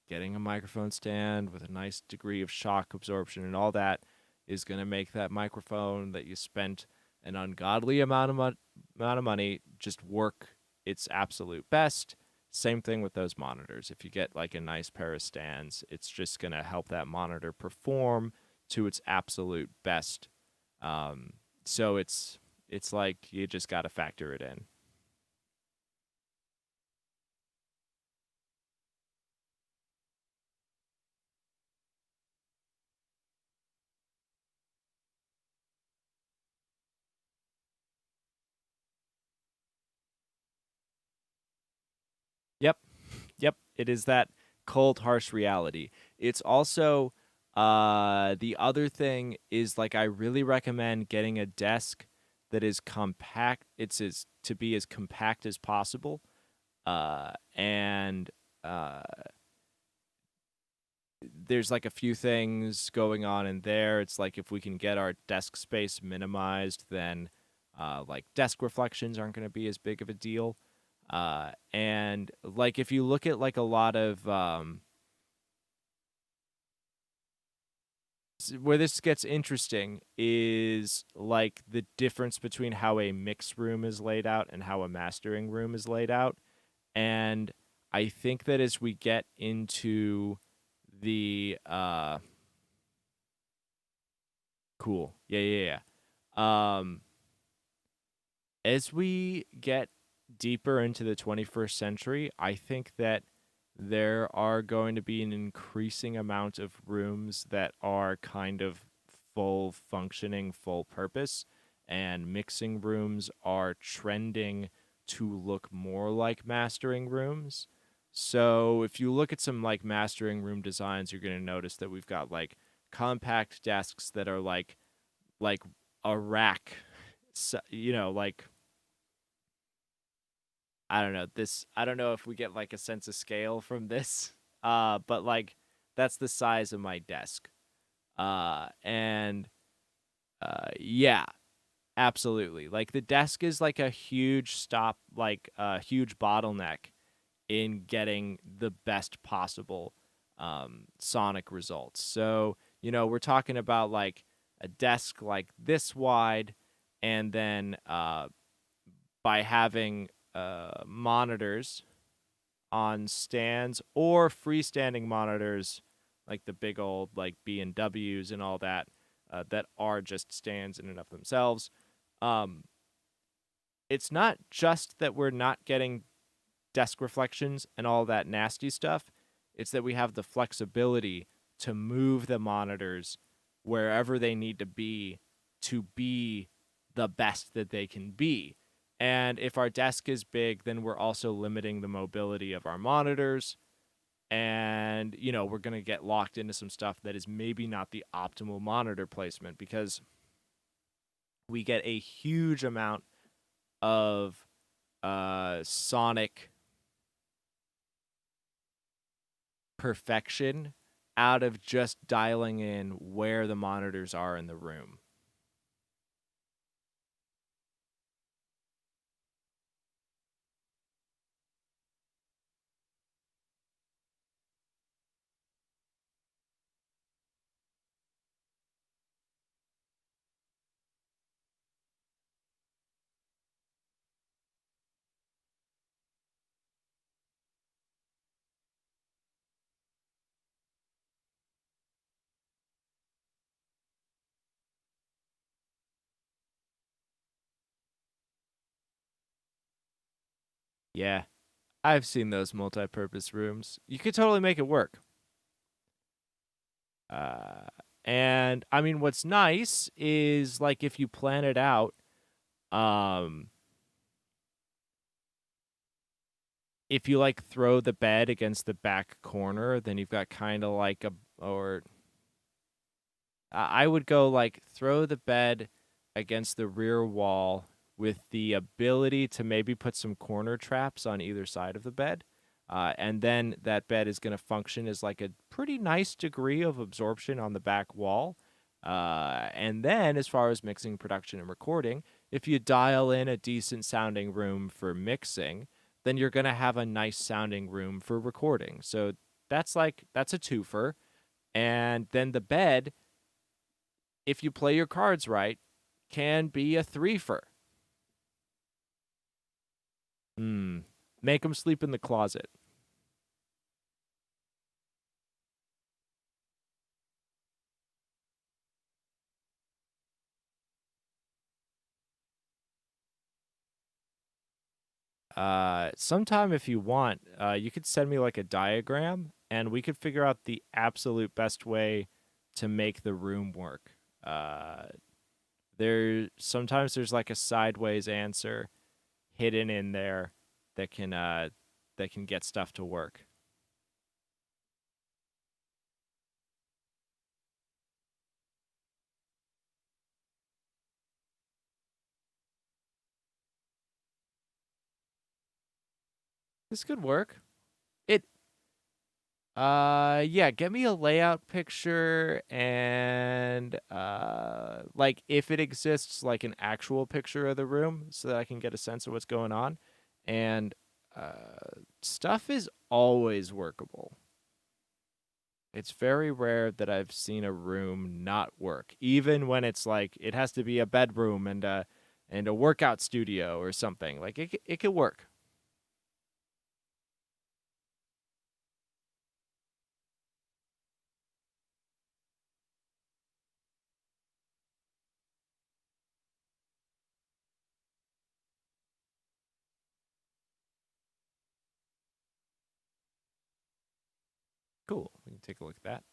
getting a microphone stand with a nice degree of shock absorption and all that is going to make that microphone that you spent an ungodly amount of money just work its absolute best. Same thing with those monitors. If you get like a nice pair of stands, it's just going to help that monitor perform to its absolute best. So it's like you just got to factor it in. Yep. Yep. It is that cold, harsh reality. It's also the other thing is like I really recommend getting a desk that is compact. It's as to be as compact as possible. And there's like a few things going on in there. It's like if we can get our desk space minimized, then like desk reflections aren't going to be as big of a deal. And like if you look at like a lot of where this gets interesting is like the difference between how a mix room is laid out and how a mastering room is laid out. And I think that as we get into the cool. Yeah. As we get deeper into the 21st century, I think that there are going to be an increasing amount of rooms that are kind of full functioning, full purpose, and mixing rooms are trending to look more like mastering rooms. So if you look at some like mastering room designs, you're going to notice that we've got like compact desks that are like a rack, so, like I don't know. I don't know if we get like a sense of scale from this. But like that's the size of my desk. And yeah, absolutely. Like the desk is like a huge stop, like a huge bottleneck in getting the best possible sonic results. So, we're talking about like a desk like this wide, and then by having monitors on stands or freestanding monitors like the big old like B&Ws and all that that are just stands in and of themselves. Um, it's not just that we're not getting desk reflections and all that nasty stuff. It's that we have the flexibility to move the monitors wherever they need to be the best that they can be. And if our desk is big, then we're also limiting the mobility of our monitors. And, we're going to get locked into some stuff that is maybe not the optimal monitor placement because we get a huge amount of sonic perfection out of just dialing in where the monitors are in the room. Yeah, I've seen those multi-purpose rooms. You could totally make it work. Uh, and I mean, what's nice is like if you plan it out, um, if you like throw the bed against the back corner, then you've got kind of like or I would go like throw the bed against the rear wall with the ability to maybe put some corner traps on either side of the bed. And then that bed is going to function as like a pretty nice degree of absorption on the back wall. And then, as far as mixing, production, and recording, if you dial in a decent sounding room for mixing, then you're going to have a nice sounding room for recording. So that's a twofer. And then the bed, if you play your cards right, can be a threefer. Hmm. Make them sleep in the closet. Sometime if you want, you could send me like a diagram, and we could figure out the absolute best way to make the room work. Uh, there's like a sideways answer hidden in there that can get stuff to work. This could work. It yeah, get me a layout picture and like if it exists like an actual picture of the room so that I can get a sense of what's going on. And stuff is always workable. It's very rare that I've seen a room not work, even when it's like it has to be a bedroom and a workout studio or something. Like it can work. Cool. We can take a look at that.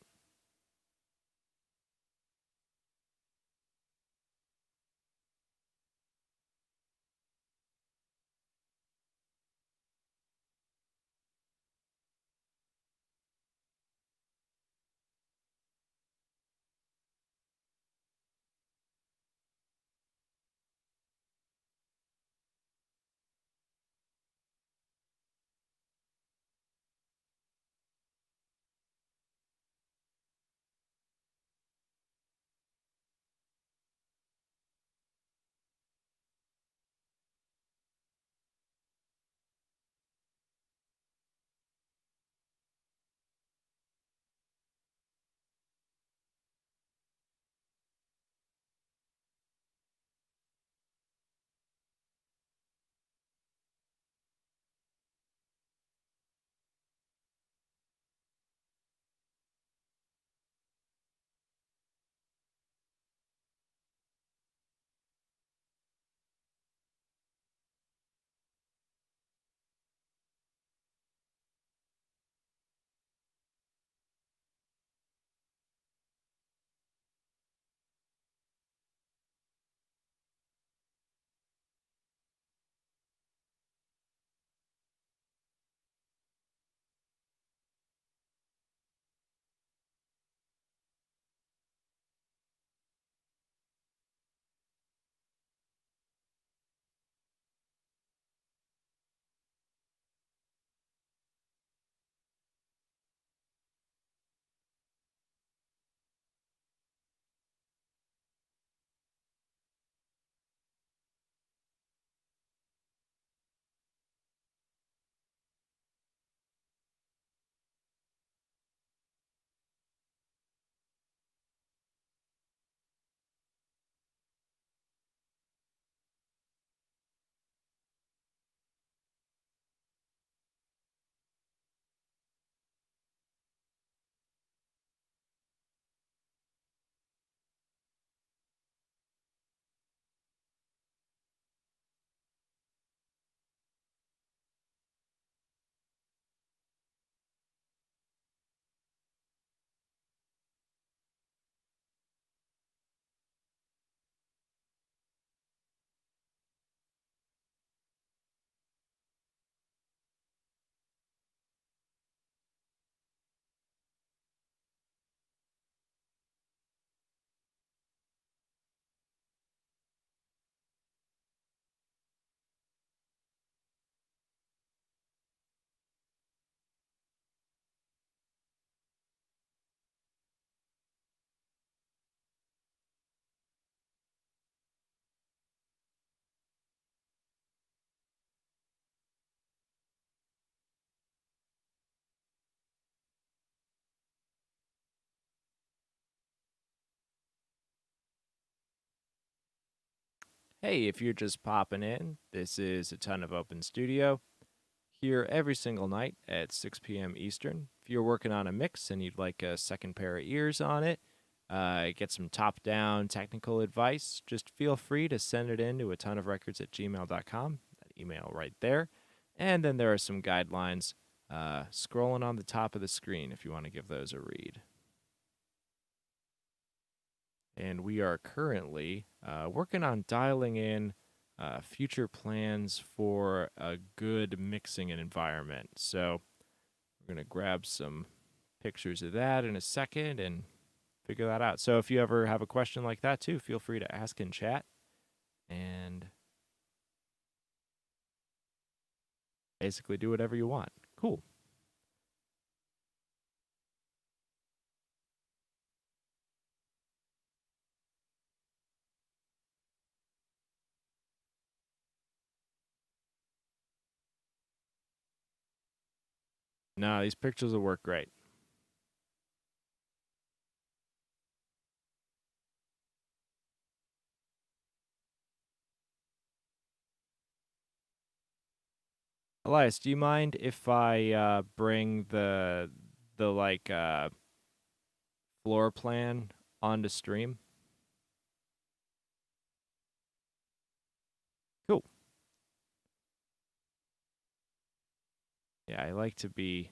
Hey, if you're just popping in, this is a ton of open studio here every single night at 6 p.m. Eastern. If you're working on a mix and you'd like a second pair of ears on it, get some top-down technical advice, just feel free to send it in to atonuvrecords@gmail.com, that email right there. And then there are some guidelines scrolling on the top of the screen if you want to give those a read. And we are currently working on dialing in future plans for a good mixing environment. So we're going to grab some pictures of that in a second and figure that out. So if you ever have a question like that too, feel free to ask in chat and basically do whatever you want. Cool. No, these pictures will work great. Elias, do you mind if I bring the like floor plan onto stream? Cool. Yeah, I like to be,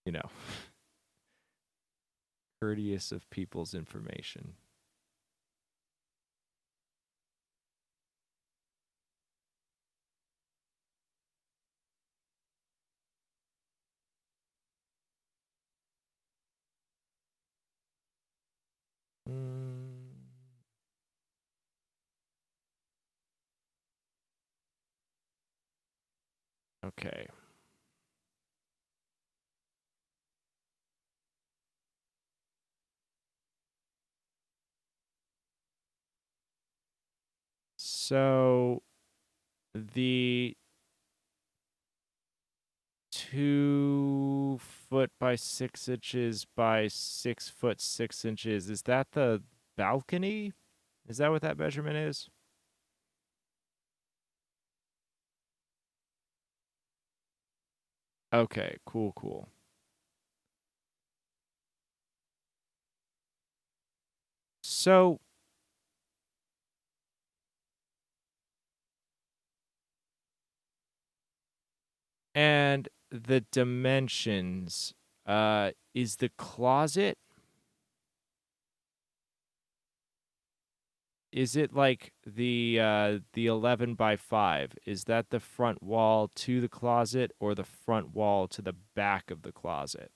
you know, courteous of people's information. Mm, okay. So the 2 foot by 6 inches by 6 foot 6 inches, is that the balcony? Is that what that measurement is? Okay, cool, cool. So, and the dimensions, is the closet, is it like the 11 by 5? Is that the front wall to the closet or the front wall to the back of the closet?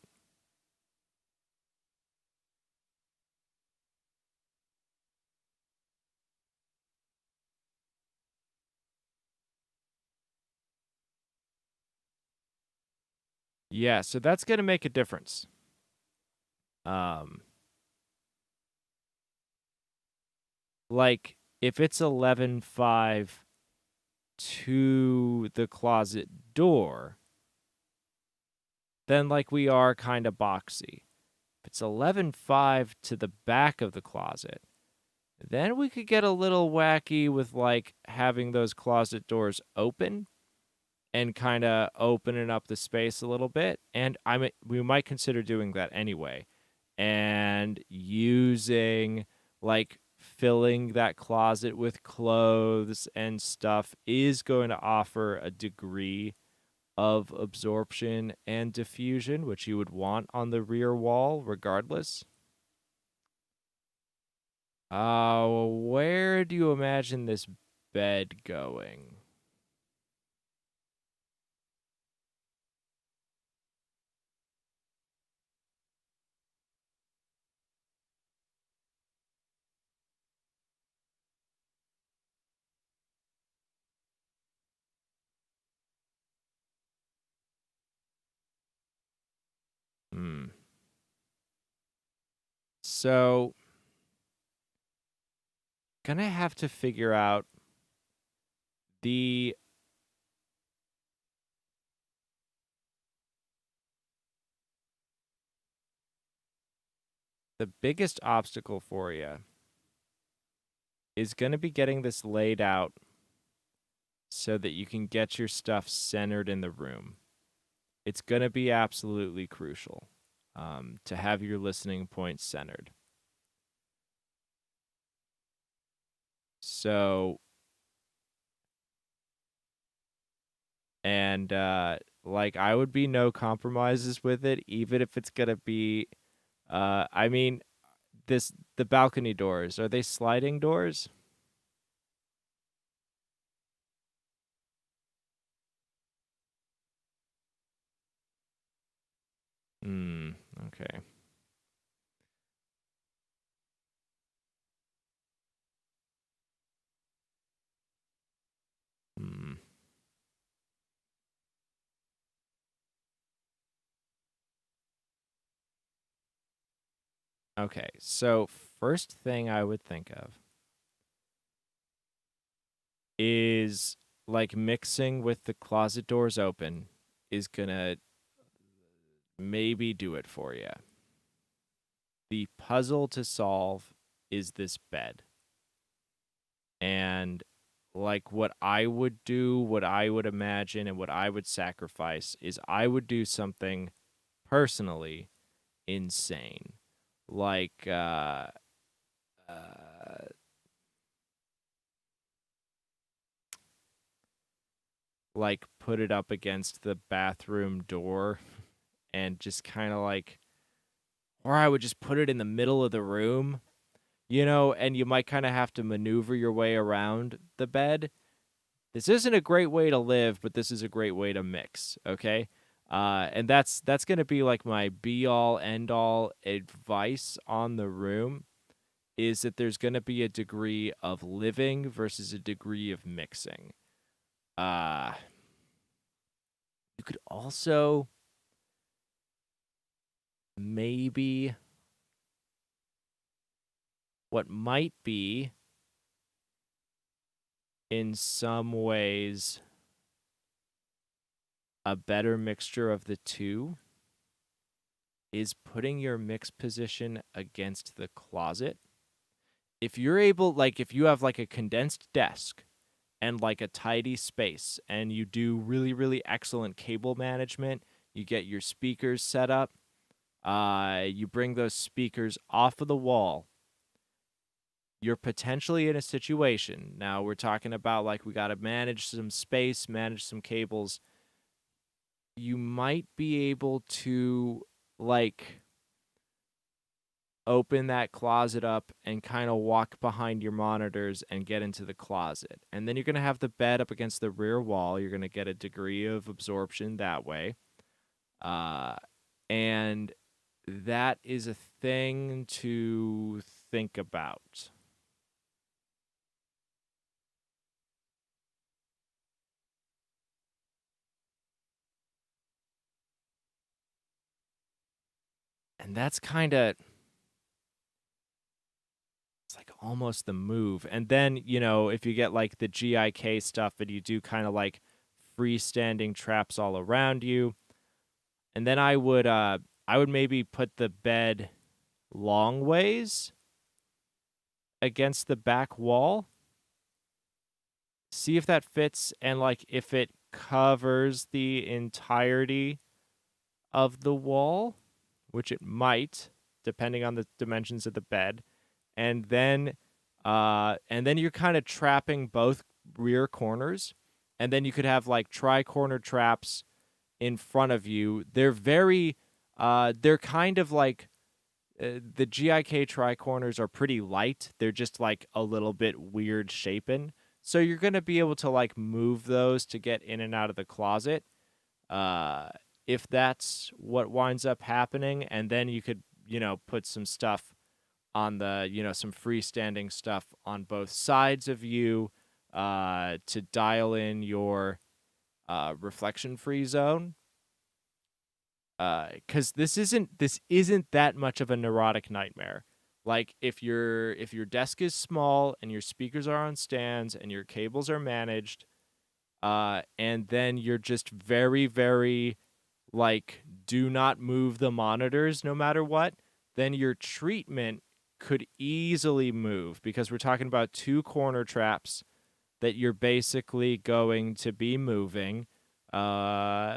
Yeah, so that's going to make a difference. Um like if it's 11.5 to the closet door, then like we are kind of boxy. If it's 11.5 to the back of the closet, then we could get a little wacky with like having those closet doors open and kind of opening up the space a little bit. And we might consider doing that anyway and using like filling that closet with clothes and stuff is going to offer a degree of absorption and diffusion, which you would want on the rear wall regardless. Where do you imagine this bed going? Hmm. So, gonna have to figure out the biggest obstacle for you is going to be getting this laid out so that you can get your stuff centered in the room. It's going to be absolutely crucial to have your listening points centered. So, and like I would be no compromises with it, even if it's going to be, I mean, the balcony doors, are they sliding doors? Hmm. Okay. Hmm. Okay. So first thing I would think of is like mixing with the closet doors open is gonna maybe do it for you. The puzzle to solve is this bed. And like what I would do, what I would imagine, and what I would sacrifice is I would do something personally insane. Like uh like put it up against the bathroom door and just kind of like, or I would just put it in the middle of the room, and you might kind of have to maneuver your way around the bed. This isn't a great way to live, but this is a great way to mix, okay? And that's going to be like my be all end all advice on the room is that there's going to be a degree of living versus a degree of mixing. Uh you could also maybe what might be in some ways a better mixture of the two is putting your mix position against the closet. If you're able, like, if you have like a condensed desk and like a tidy space and you do really, really excellent cable management, you get your speakers set up, you bring those speakers off of the wall, you're potentially in a situation. Now we're talking about like we got to manage some space, manage some cables. You might be able to like open that closet up and kind of walk behind your monitors and get into the closet. And then you're going to have the bed up against the rear wall. You're going to get a degree of absorption that way. Uh, and that is a thing to think about. And that's kind of, it's like almost the move. And then, if you get like the GIK stuff and you do kind of like freestanding traps all around you, and then I would maybe put the bed long ways against the back wall. See if that fits and like if it covers the entirety of the wall, which it might depending on the dimensions of the bed. And then you're kind of trapping both rear corners, and then you could have like tri-corner traps in front of you. They're kind of like the GIK tri-corners are pretty light. They're just like a little bit weird shapen. So you're going to be able to like move those to get in and out of the closet. Uh if that's what winds up happening, and then you could, put some stuff on the, some freestanding stuff on both sides of you to dial in your reflection free zone. Because this isn't that much of a neurotic nightmare. Like if your desk is small and your speakers are on stands and your cables are managed, and then you're just very, very like do not move the monitors no matter what, then your treatment could easily move because we're talking about two corner traps that you're basically going to be moving,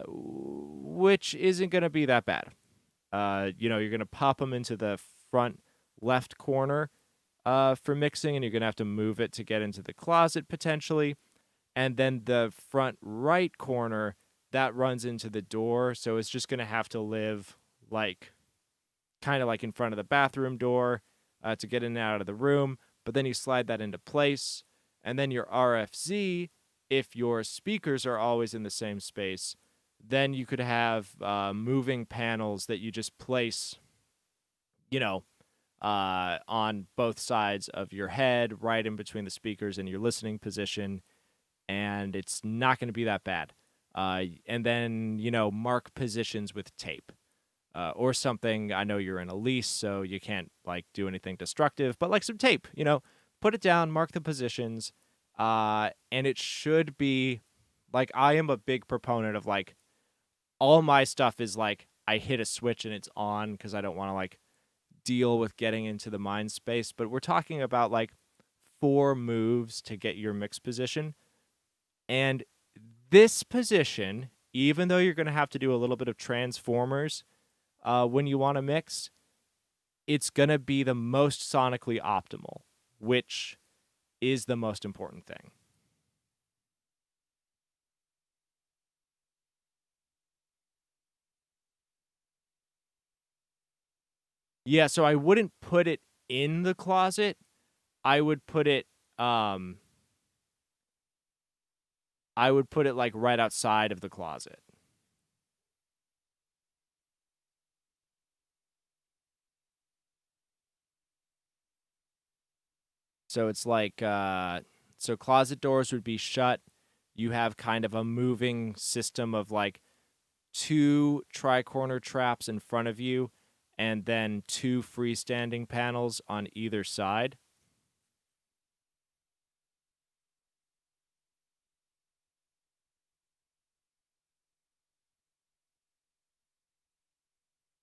which isn't going to be that bad. You're going to pop them into the front left corner for mixing, and you're going to have to move it to get into the closet potentially. And then the front right corner, that runs into the door. So it's just going to have to live like kind of like in front of the bathroom door to get in and out of the room. But then you slide that into place. And then your RFZ, if your speakers are always in the same space, then you could have moving panels that you just place, on both sides of your head, right in between the speakers and your listening position. And it's not going to be that bad. And then, mark positions with tape. Or something. I know you're in a lease, so you can't like do anything destructive, but like some tape, put it down, mark the positions, and it should be like I am a big proponent of like all my stuff is like I hit a switch and it's on because I don't want to like deal with getting into the mind space. But we're talking about like 4 moves to get your mix position, and this position, even though you're going to have to do a little bit of transformers when you want to mix, it's going to be the most sonically optimal, which is the most important thing. Yeah, so I wouldn't put it in the closet. I would put it like right outside of the closet. So it's like so closet doors would be shut. You have kind of a moving system of like 2 tri-corner traps in front of you and then 2 freestanding panels on either side.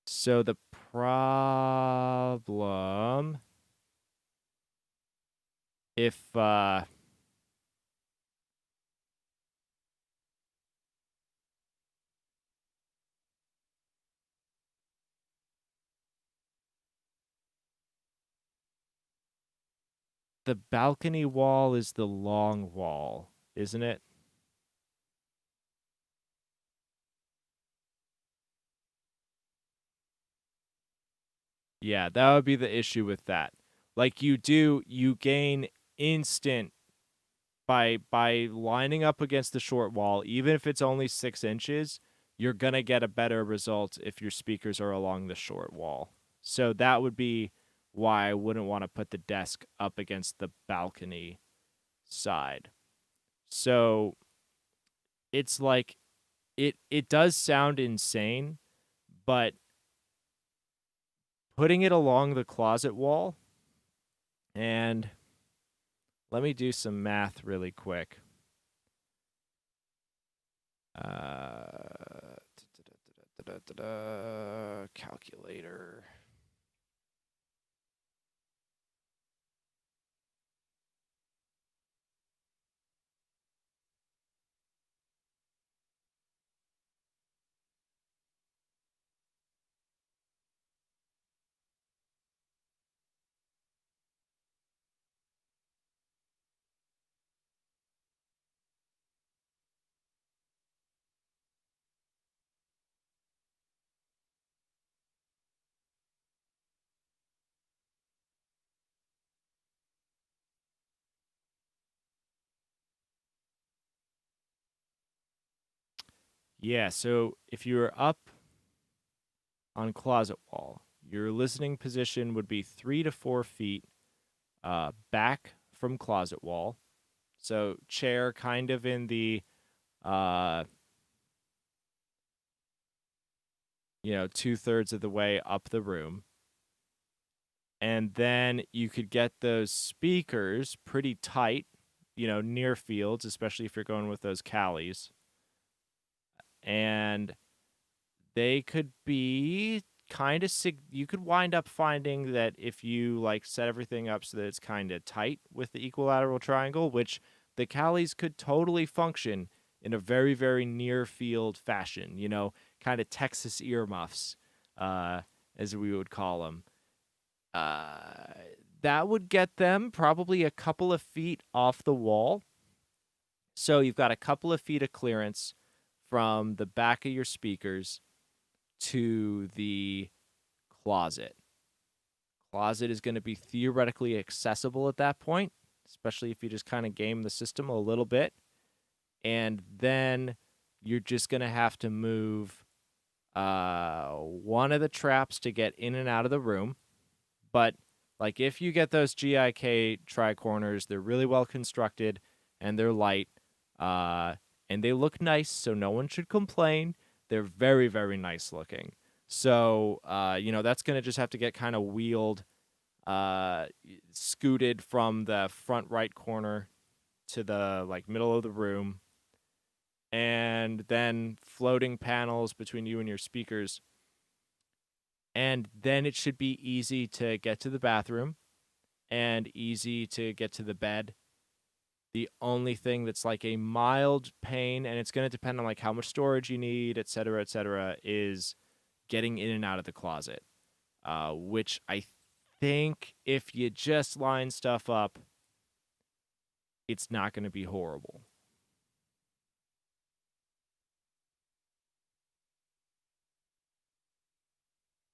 So the problem, if the balcony wall is the long wall, isn't it? Yeah, that would be the issue with that. Like you gain instant by lining up against the short wall, even if it's only 6 inches, you're gonna get a better result if your speakers are along the short wall. So that would be why I wouldn't want to put the desk up against the balcony side. So it's like it does sound insane, but putting it along the closet wall, and let me do some math really quick. Calculator. Yeah, so if you're up on closet wall, your listening position would be 3 to 4 feet back from closet wall. So chair kind of in the uh 2/3 of the way up the room. And then you could get those speakers pretty tight, near fields, especially if you're going with those Callies. And they could be you could wind up finding that if you like set everything up so that it's kind of tight with the equilateral triangle, which the Callies could totally function in a very, very near field fashion, kind of Texas earmuffs, as we would call them. Uh, that would get them probably a couple of feet off the wall. So you've got a couple of feet of clearance from the back of your speakers to the closet. Closet is going to be theoretically accessible at that point, especially if you just kind of game the system a little bit. And then you're just going to have to move one of the traps to get in and out of the room. But like if you get those GIK tri-corners, they're really well constructed and they're light and they look nice, so no one should complain. They're very, very nice looking. So, that's going to just have to get kind of wheeled, scooted from the front right corner to the middle of the room, and then floating panels between you and your speakers. And then it should be easy to get to the bathroom and easy to get to the bed. The only thing that's like a mild pain, and it's going to depend on how much storage you need, et cetera, is getting in and out of the closet, which I think if you just line stuff up, it's not going to be horrible.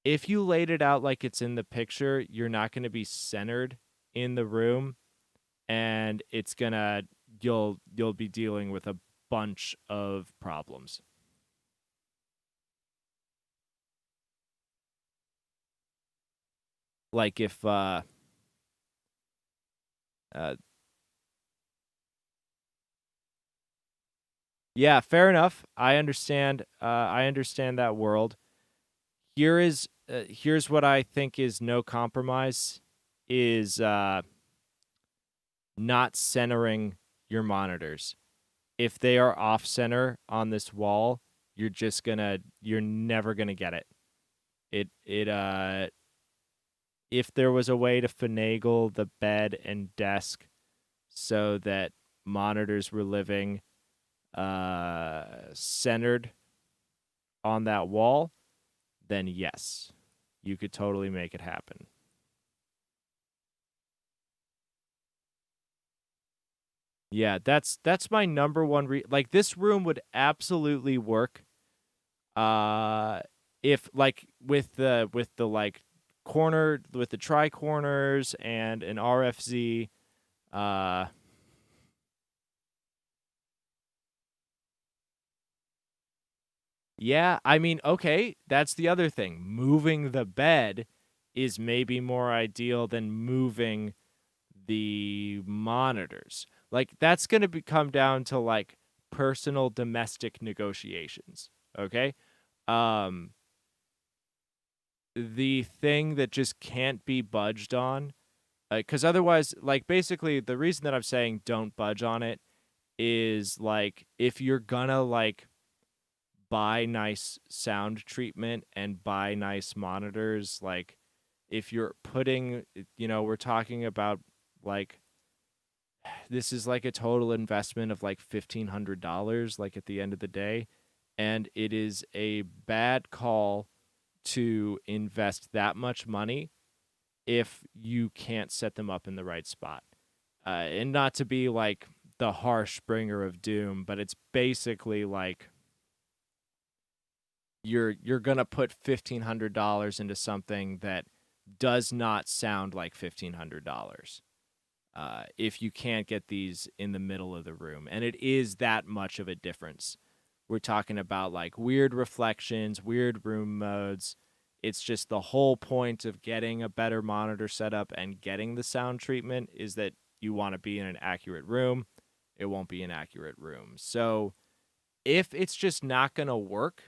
If you laid it out like it's in the picture, you're not going to be centered in the room, and you'll be dealing with a bunch of problems. Like if yeah, fair enough. I understand that world. Here's what I think is no compromise is not centering your monitors. If they are off center on this wall, you're never gonna get it. If there was a way to finagle the bed and desk so that monitors were living centered on that wall, then yes, you could totally make it happen. Yeah, that's my number one this room would absolutely work if with the corner with the tri corners and an RFZ yeah, I mean, okay, that's the other thing. Moving the bed is maybe more ideal than moving the monitors. That's going to come down to personal domestic negotiations, okay? The thing that just can't be budged on, cuz otherwise basically the reason that I'm saying don't budge on it is if you're gonna buy nice sound treatment and buy nice monitors, if you're putting, we're talking about this is a total investment of $1,500 at the end of the day, and it is a bad call to invest that much money if you can't set them up in the right spot. And not to be the harsh bringer of doom, but it's basically you're gonna put $1,500 into something that does not sound like $1,500 if you can't get these in the middle of the room, and it is that much of a difference. We're talking about weird reflections, weird room modes. It's just the whole point of getting a better monitor setup and getting the sound treatment is that you want to be in an accurate room. It won't be an accurate room. So if it's just not going to work,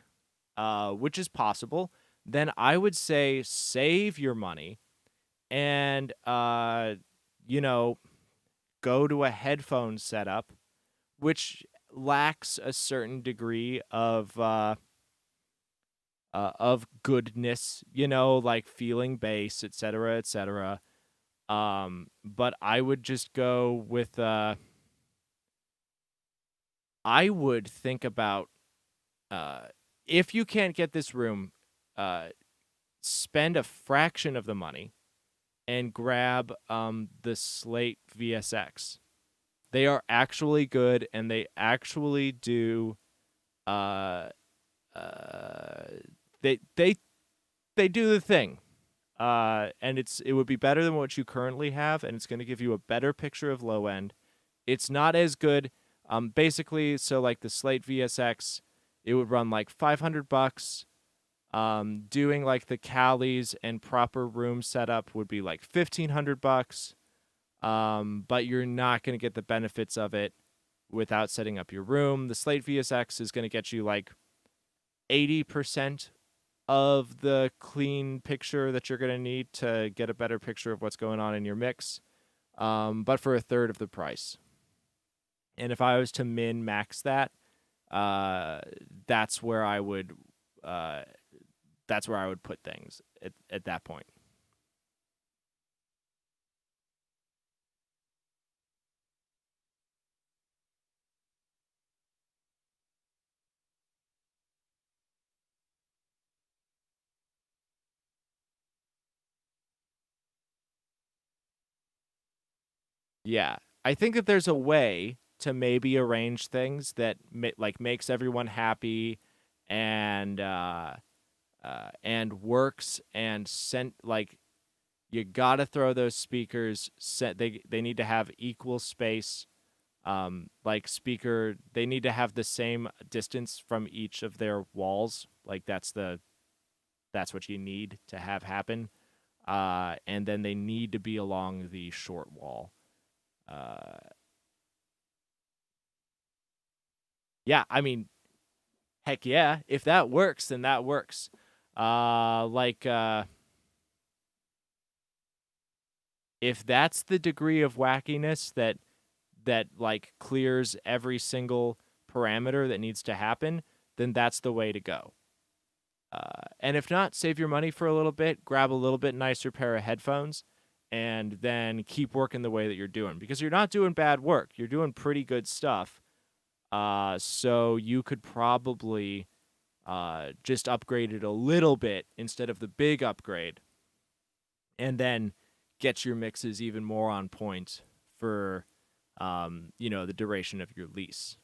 which is possible, then I would say save your money and, go to a headphone setup, which lacks a certain degree of of goodness, like feeling bass, etc., etc. But I would just go with I would think about uh if you can't get this room, uh spend a fraction of the money and grab the Slate VSX. They are actually good and they actually do uh uh they they they do the thing. And it would be better than what you currently have, and it's going to give you a better picture of low end. It's not as good. Basically, so like the Slate VSX, it would run like $500. Doing like the Callies and proper room setup would be like $1,500. But you're not going to get the benefits of it without setting up your room. The Slate VSX is going to get you like 80% of the clean picture that you're going to need to get a better picture of what's going on in your mix, but for a third of the price. And if I was to min max that, uh, that's where I would uh, that's where I would put things at that point. Yeah, I think that there's a way to maybe arrange things that like makes everyone happy and and works and sent like you gotta throw those speakers set they need to have equal space, like speaker they need to have the same distance from each of their walls, like that's what you need to have happen, and then they need to be along the short wall. uh yeah, I mean, heck yeah, if that works then that works. Like if that's the degree of wackiness that like clears every single parameter that needs to happen, then that's the way to go. And if not, save your money for a little bit, grab a little bit nicer pair of headphones, and then keep working the way that you're doing, because you're not doing bad work. You're doing pretty good stuff. So you could probably just upgrade it a little bit instead of the big upgrade, and then get your mixes even more on point for the duration of your lease.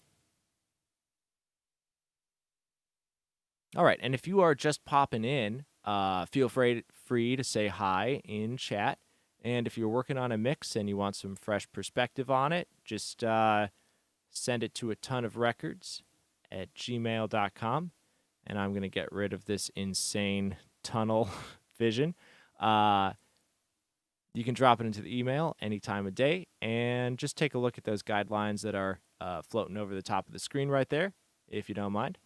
All right, and if you are just popping in, feel free to say hi in chat. And if you're working on a mix and you want some fresh perspective on it, just send it to atonuvrecords@gmail.com. And I'm going to get rid of this insane tunnel vision. Uh, you can drop it into the email any time of day and just take a look at those guidelines that are floating over the top of the screen right there, if you don't mind.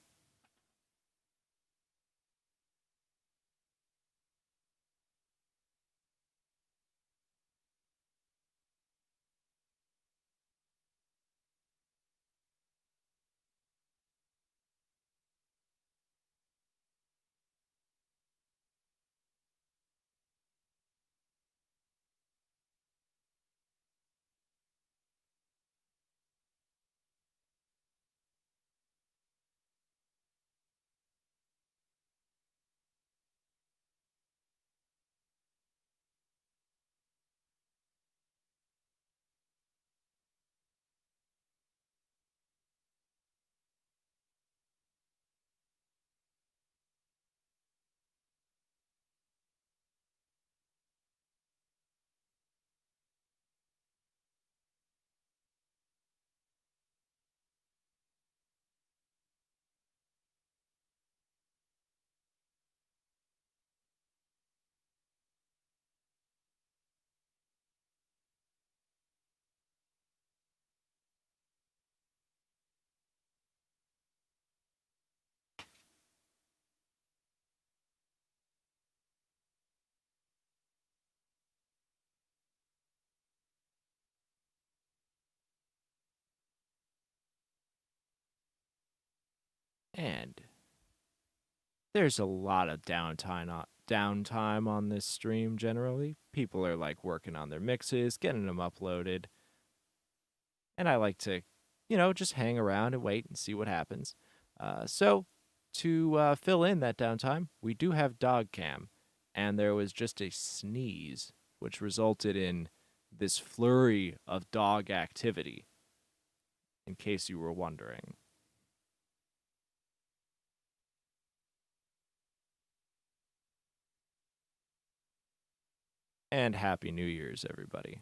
And There's a lot of downtime on this stream generally. People are like working on their mixes, getting them uploaded, and I like to, just hang around and wait and see what happens. So to fill in that downtime, we do have dog cam, and there was just a sneeze, which resulted in this flurry of dog activity. In case you were wondering. And Happy New Year's, everybody.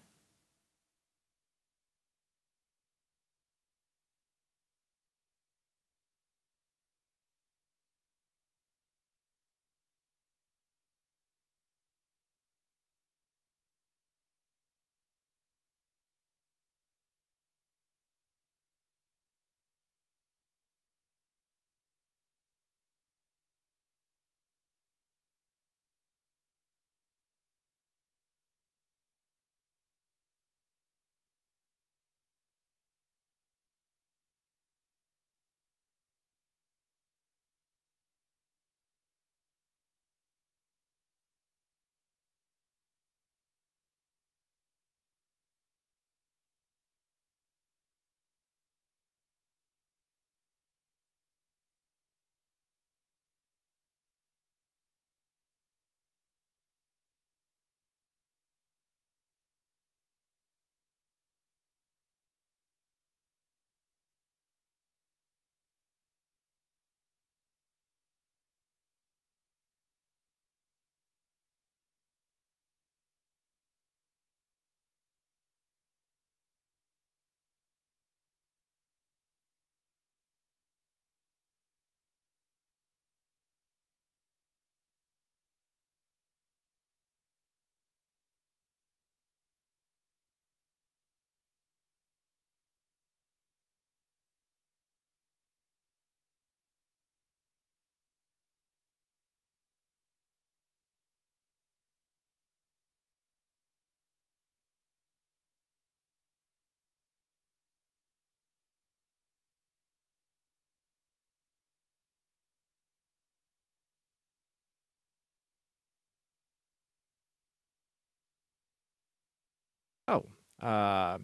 Oh, uh,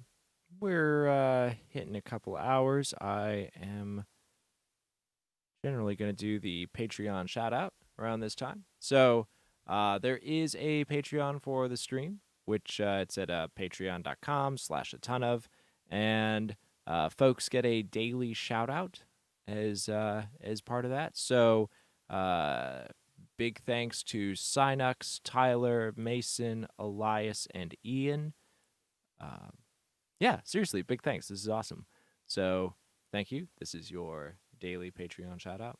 we're hitting a couple hours. I am generally going to do the Patreon shout out around this time. So there is a Patreon for the stream, which it's at patreon.com/Atonuv. And folks get a daily shout out as part of that. So uh, big thanks to Synux, Tyler, Mason, Elias, and Ian. Uh, yeah, seriously, big thanks. This is awesome. So thank you. This is your daily Patreon shout out.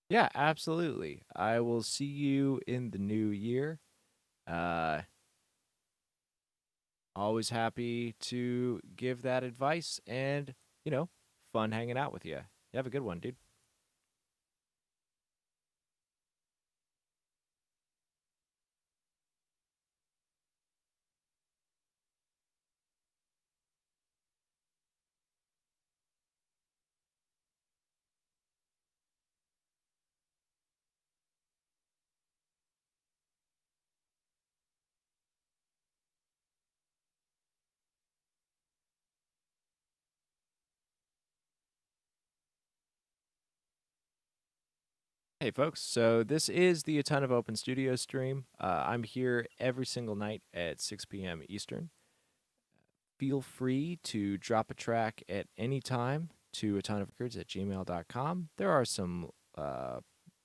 Yeah, absolutely. I will see you in the new year. Uh, Always happy to give that advice and, you know, fun hanging out with you. You have a good one, dude. Hey, folks. So, this is the A Ton of Open Studio stream. I'm here every single night at 6 p.m. Eastern. Feel free to drop a track at any time to atonuvrecords at gmail.com. There are some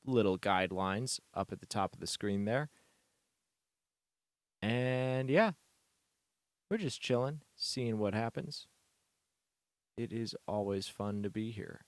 little guidelines up at the top of the screen there. And yeah, we're just chilling, seeing what happens. It is always fun to be here.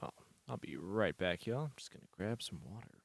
Well, I'll be right back, y'all. I'm just going to grab some water.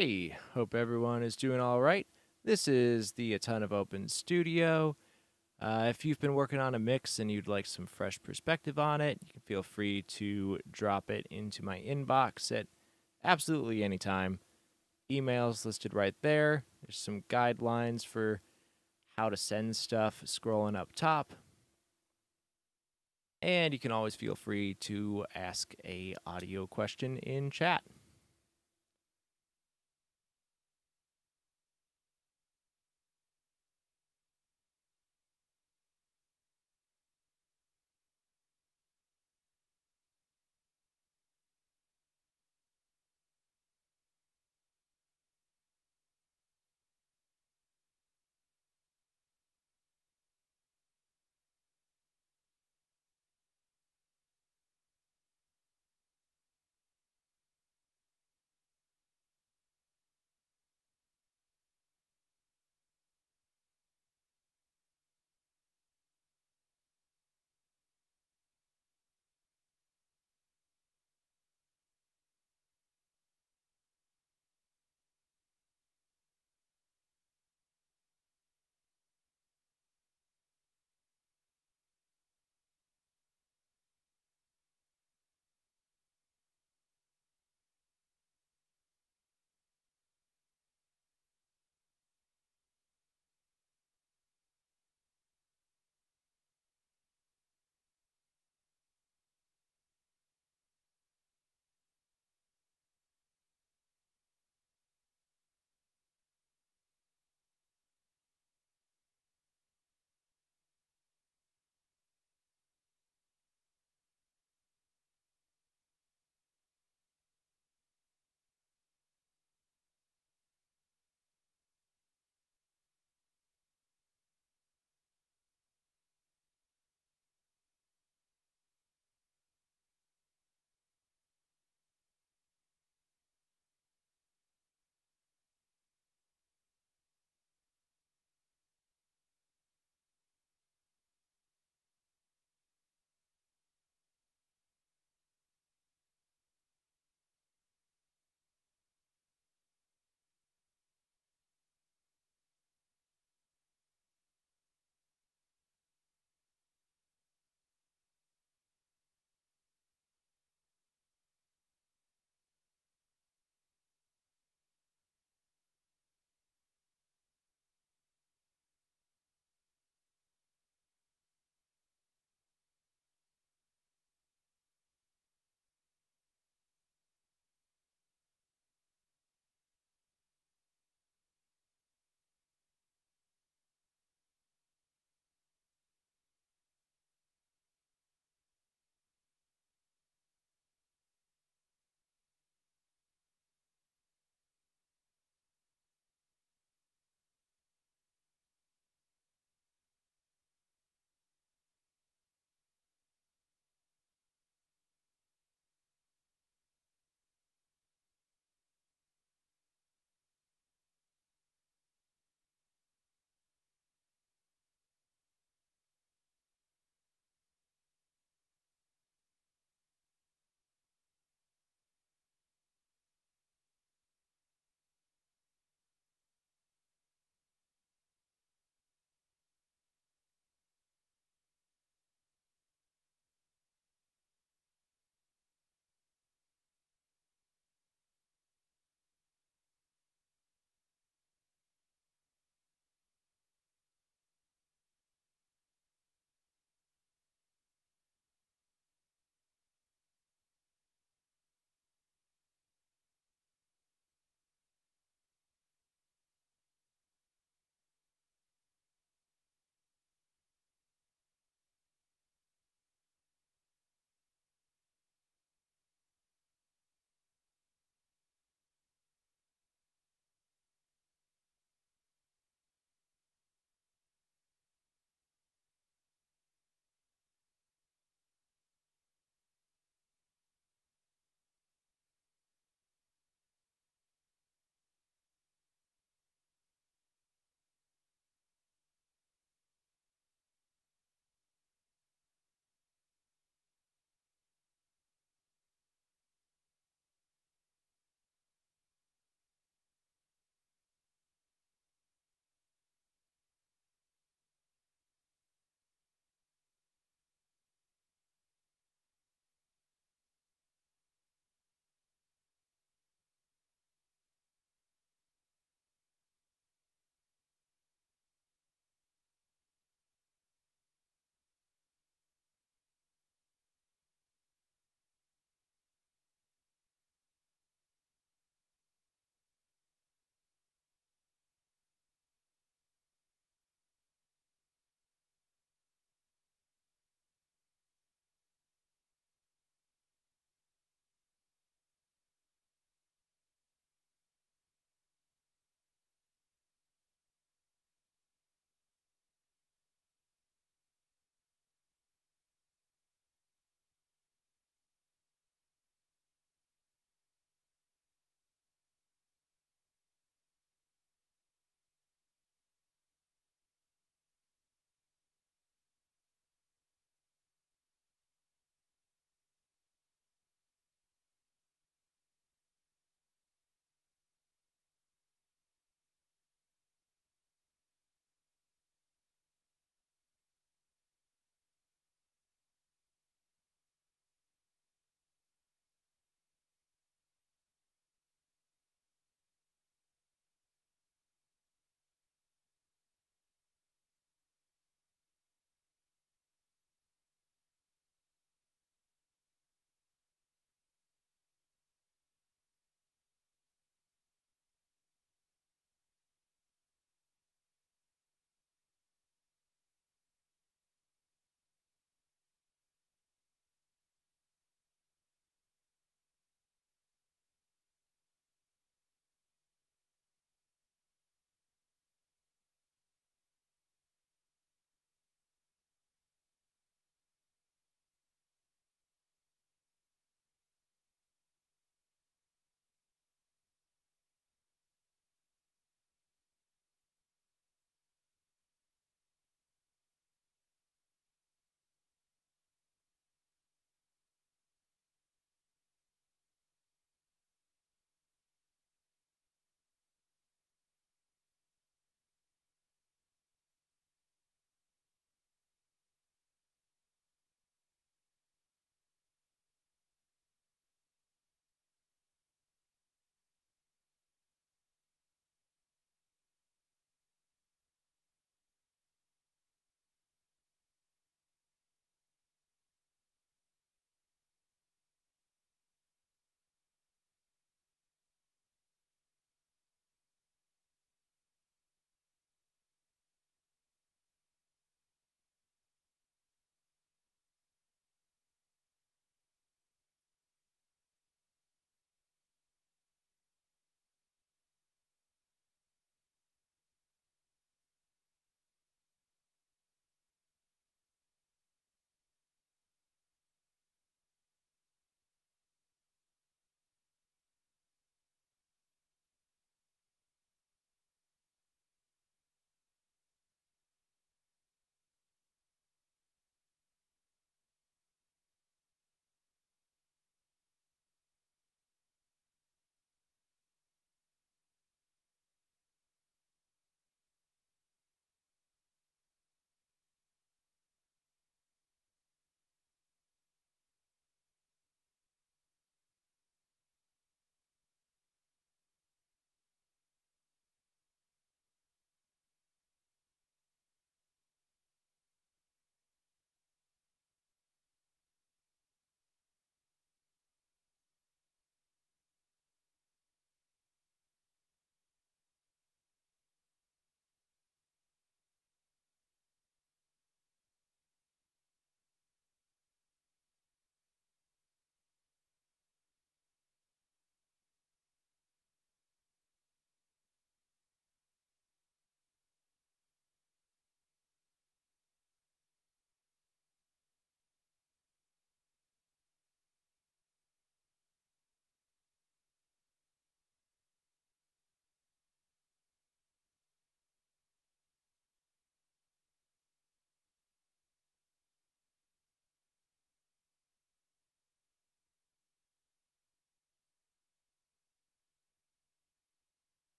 Hey, hope everyone is doing all right. This is the Atonuv Open Studio. If you've been working on a mix and you'd like some fresh perspective on it, you can feel free to drop it into my inbox at absolutely any time. Emails listed right there. There's some guidelines for how to send stuff scrolling up top. And you can always feel free to ask a audio question in chat.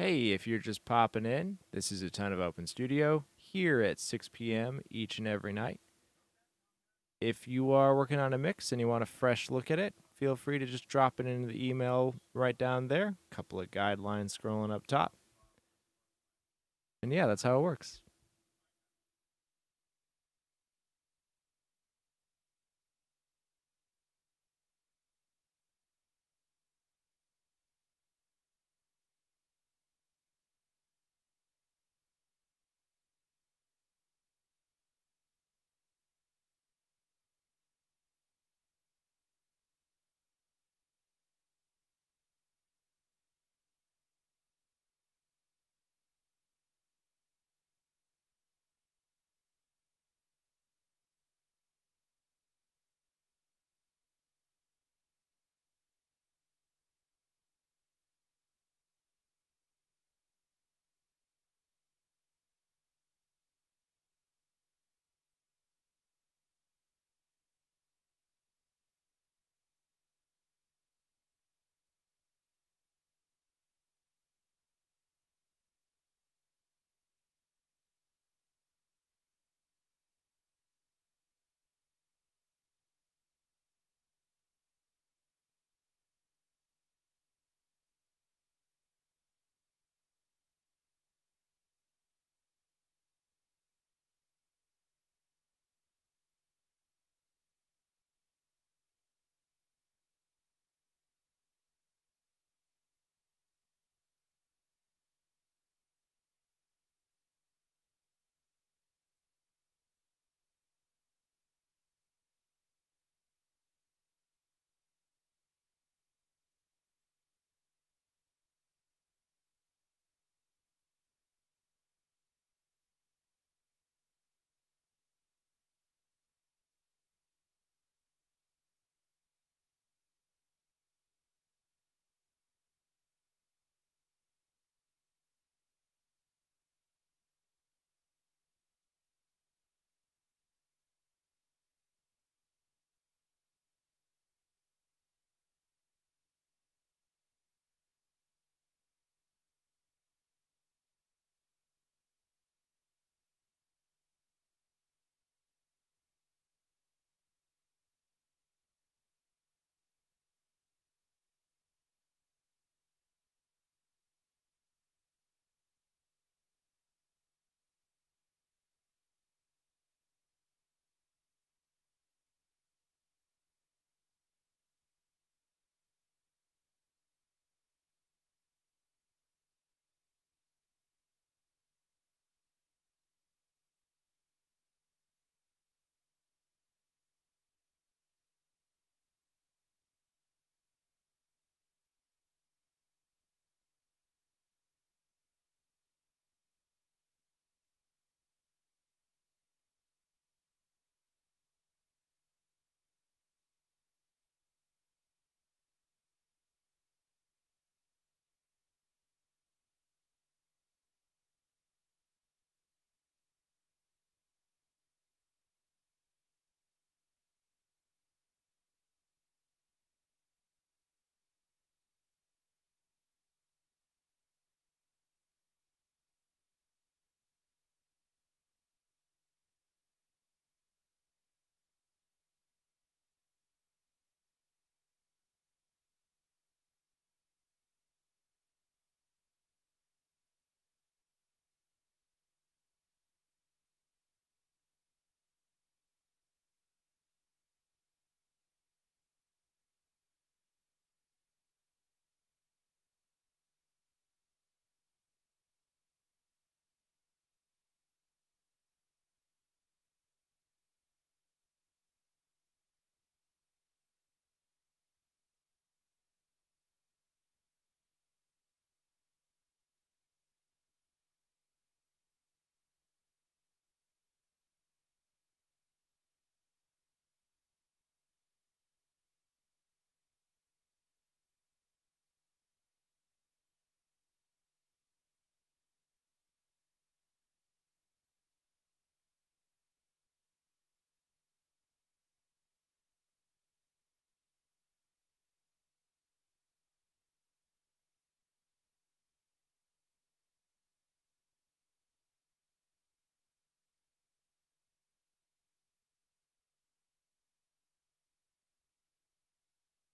Hey, if you're just popping in, this is a ton of Open Studio here at 6 p.m. each and every night. If you are working on a mix and you want a fresh look at it, feel free to just drop it into the email right down there. A couple of guidelines scrolling up top. And yeah, that's how it works.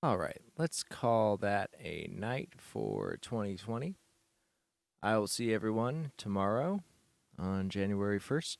All right, let's call that a night for 2020. I will see everyone tomorrow on January 1st.